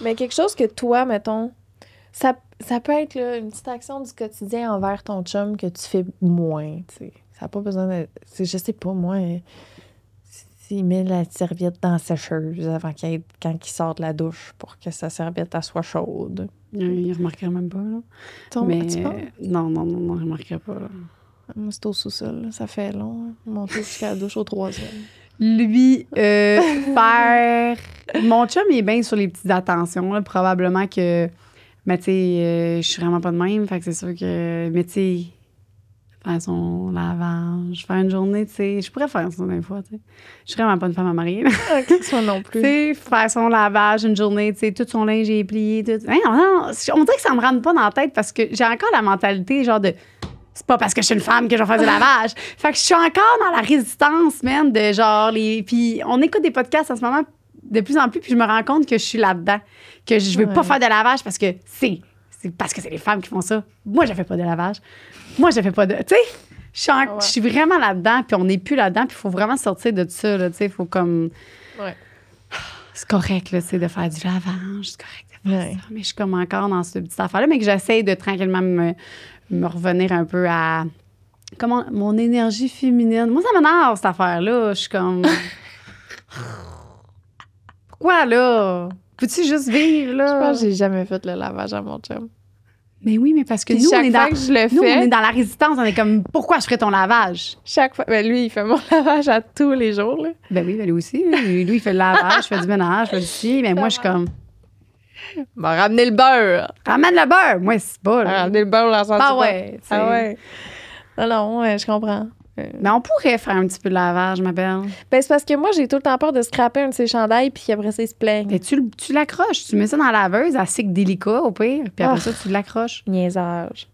Mais quelque chose que toi, mettons, ça peut être là, une petite action du quotidien envers ton chum que tu fais moins, tu sais. Ça n'a pas besoin de... Je sais pas, moi, s'il met la serviette dans la sécheuse quand il sort de la douche pour que sa serviette elle soit chaude. il remarquerait même pas, là. Mais, Mais non, il remarquerait pas, là. moi, c'est au sous-sol, là. Ça fait long, hein, monter jusqu'à la douche au 3e. Lui, faire... Mon chum, il est bien sur les petites attentions, là. Probablement que... Mais tu sais, je suis vraiment pas de même. Fait que c'est sûr que... Mais tu sais, faire son lavage, faire une journée, tu sais... Je pourrais faire ça des fois, tu sais. Je suis vraiment pas une femme à marier, là. Moi non Tu plus. sais, faire son lavage une journée, tu sais, tout son linge est plié, tout. Hein, non, on dirait que ça me rentre pas dans la tête parce que j'ai encore la mentalité, genre de... C'est pas parce que je suis une femme que je vais faire du lavage. Fait que je suis encore dans la résistance, man, de genre les... Puis on écoute des podcasts en ce moment de plus en plus, puis je me rends compte que je suis là-dedans. Que je veux pas faire de lavage parce que c'est parce que c'est les femmes qui font ça. Moi, je fais pas de lavage. Moi, je fais pas de... Tu sais, je suis vraiment là-dedans, puis on n'est plus là-dedans, puis il faut vraiment sortir de ça, là, tu sais. Il faut comme... Ouais. C'est correct, là, tu sais, de faire du lavage. C'est correct de faire Ouais. ça. Mais je suis comme encore dans cette petite affaire-là, mais que j'essaie de tranquillement me revenir un peu à... Comment... Mon énergie féminine. Moi, ça m'énerve, cette affaire-là. Je suis comme... Pourquoi, là? Peux-tu juste vivre, là? Je pense que j'ai jamais fait le lavage à mon chum. Mais oui, mais parce que Puis nous, on chaque est fois dans... que je le Nous, on fais, est dans la résistance. On est comme, pourquoi je ferais ton lavage? chaque fois... Ben lui, il fait mon lavage à tous les jours, là. Ben oui, ben lui aussi. Lui, il fait le lavage, je fais du ménage, je fais du ci. Mais moi, je suis comme, M'a ramené le beurre. ramène le beurre. Moi, c'est pas, M'a là. ramené le beurre dans son Ah ouais, tu sais. Ah ouais. Non, ouais, je comprends. Mais on pourrait faire un petit peu de lavage, ma belle. Ben, c'est parce que moi, j'ai tout le temps peur de scraper un de ses chandails puis après ça, il se plaigne. Mais tu l'accroches. Tu mets ça dans la laveuse, à cycle délicat, au pire. Puis après ça, tu l'accroches. Niaisage.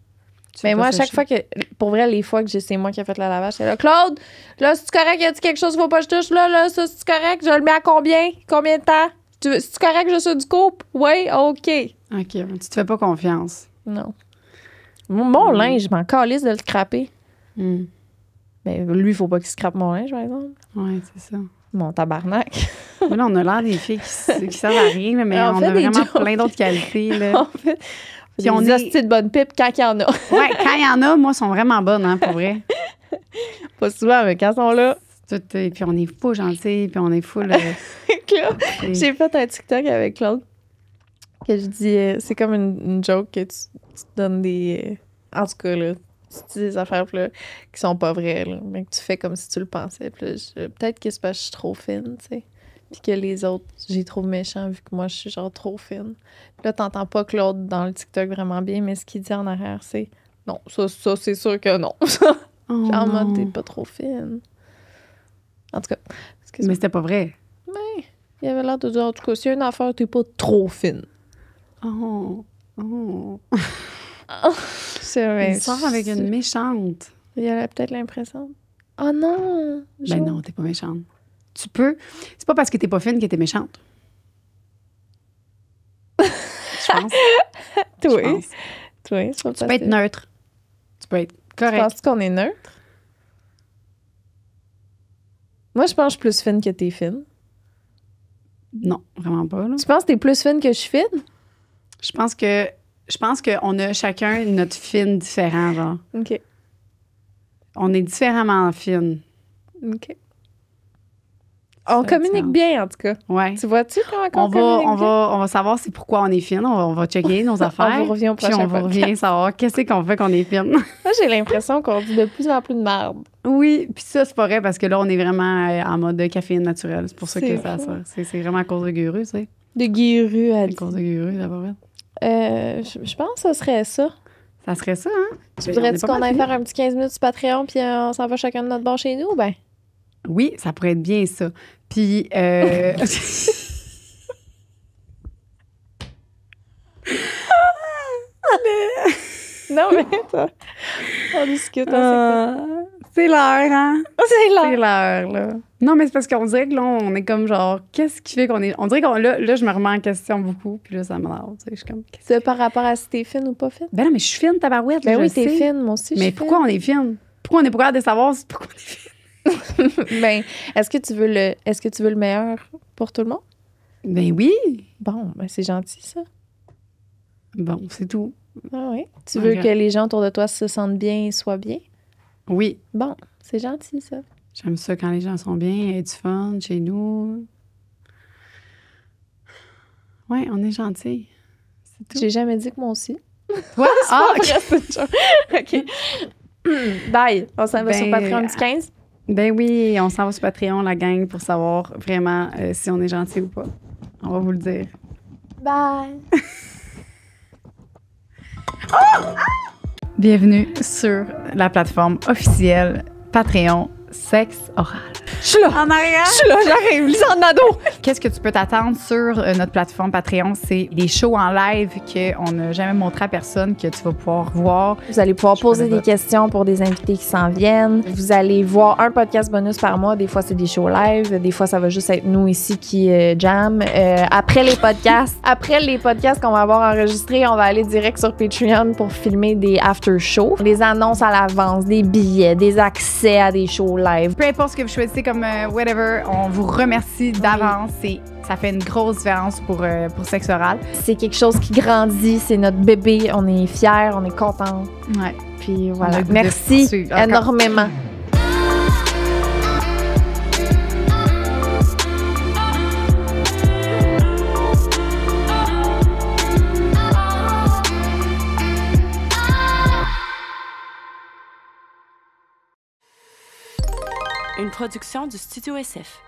Tu Mais fais moi, pas à chaque sécher. fois que... Pour vrai, les fois que c'est moi qui ai fait le lavage, c'est là, Claude, là, c'est-tu correct? Y a-tu quelque chose qu'il faut pas que je touche? Là, ça, c'est-tu correct? Je le mets à combien? Combien de temps? C'est-tu correct que je sois du couple? Oui, OK. OK, tu te fais pas confiance. Non. Mon linge, je m'en calisse de le scraper. Hmm. Mais lui, il faut pas qu'il scrape mon linge, par exemple. Oui, c'est ça. Mon tabarnak. Mais là, on a l'air des filles qui servent à rien, là, mais On on fait a des vraiment jokes. plein d'autres qualités. Là. En fait, Puis on des est- hosties de bonnes pipes quand il y en a. Ouais, quand il y en a, moi, sont vraiment bonnes, hein, pour vrai. Pas souvent, mais quand ils sont là. Et puis on est fou gentils, puis on est fou... Là, j'ai fait un TikTok avec Claude que je dis, c'est comme une joke que tu te donnes des... en tout cas, là, tu dis des affaires là, qui sont pas vraies, là, mais que tu fais comme si tu le pensais. Puis là, peut-être que c'est parce que je suis trop fine, tu sais. Puis que les autres, j'ai trop méchant vu que moi, je suis genre trop fine. Puis là, t'entends pas Claude dans le TikTok vraiment bien, mais ce qu'il dit en arrière, c'est non, ça c'est sûr que non. Oh, en mode, t'es pas trop fine. En tout cas, mais c'était pas vrai. Mais il avait l'air de dire, en tout cas, s'il y a une affaire, t'es pas trop fine. Oh. C'est vrai. Il sort avec une méchante. Il avait peut-être l'impression. Oh non! Ben non, t'es pas méchante. Tu peux. C'est pas parce que t'es pas fine que t'es méchante. Je pense. Oui. Oui, tu peux être neutre. Tu peux être correct. Tu penses qu'on est neutre? Moi, je pense que je suis plus fine que t'es fine. Non, vraiment pas. Là. Tu penses que t'es plus fine que je suis fine? Je pense qu'on a chacun notre fine différent, genre. OK. On est différemment fine. OK. On communique bien, en tout cas. Ouais. Tu vois-tu comment on communique bien? On va savoir c'est pourquoi on est fine. On va checker nos affaires. On vous revient au prochain Puis on revient savoir qu'est-ce qu'on fait qu'on est fine. Moi, j'ai l'impression qu'on dit de plus en plus de merde. Oui, puis ça, c'est pas vrai parce que là, on est vraiment en mode de caféine naturelle. C'est pour ça que ça fou. sort. C'est vraiment à cause de Guru, tu sais. De Guiru à À cause de Guru, d'abord. je pense que ce serait ça. Ça serait ça, hein? Tu voudrais-tu qu'on aille faire un petit 15 minutes sur Patreon puis on s'en va chacun de notre bord chez nous? Ben. Oui, ça pourrait être bien ça. Puis, Non, mais ça, on discute. c'est l'heure, hein? C'est là. C'est l'heure, là. Non, mais c'est parce qu'on dirait que là, on est comme genre, qu'est-ce qui fait qu'on est. On dirait qu'on là, je me remets en question beaucoup, puis là, ça m'énerve. Tu sais, je suis comme. C'est par rapport à si t'es fine ou pas fine? Ben non, mais je suis fine, tabarouette. Ben là, oui, je t'es sais. fine, moi aussi. Mais pourquoi on est fine? Pourquoi on n'est pas capable de savoir pourquoi on est fine? Ben, est-ce que tu veux le meilleur pour tout le monde? Ben oui. Bon, ben c'est gentil, ça. Bon, c'est tout. Ah oui. Tu veux Ok. que les gens autour de toi se sentent bien et soient bien? Oui. Bon, c'est gentil, ça. J'aime ça quand les gens sont bien, il y a du fun chez nous. Ouais, on est gentils. C'est tout. J'ai jamais dit que moi aussi. Toi? Ah, ok. OK. Bye. On s'en va sur Ben, Patreon du 15? Ben oui, on s'en va sur Patreon, la gang, pour savoir vraiment si on est gentil ou pas. On va vous le dire. Bye. Bienvenue sur la plateforme officielle Patreon Sexe Oral. Je suis là. En arrière! Je suis là, j'arrive. Lisande Nadeau. Qu'est-ce que tu peux t'attendre sur notre plateforme Patreon? C'est des shows en live qu'on n'a jamais montré à personne, que tu vas pouvoir voir. Vous allez pouvoir poser connais des pas. questions pour des invités qui s'en viennent. Vous allez voir un podcast bonus par mois. Des fois, c'est des shows live. Des fois, ça va juste être nous ici qui jam. Après les podcasts qu'on va avoir enregistrés, on va aller direct sur Patreon pour filmer des after-shows. Des annonces à l'avance, des billets, des accès à des shows live. Peu importe ce que vous choisissez comme whatever, on vous remercie d'avance. Ça fait une grosse différence pour Sexe Oral. C'est quelque chose qui grandit. C'est notre bébé. On est fiers, on est contents. Ouais. Puis On voilà. a le goût de Merci poursuivre. Encore. énormément. Une production du Studio SF.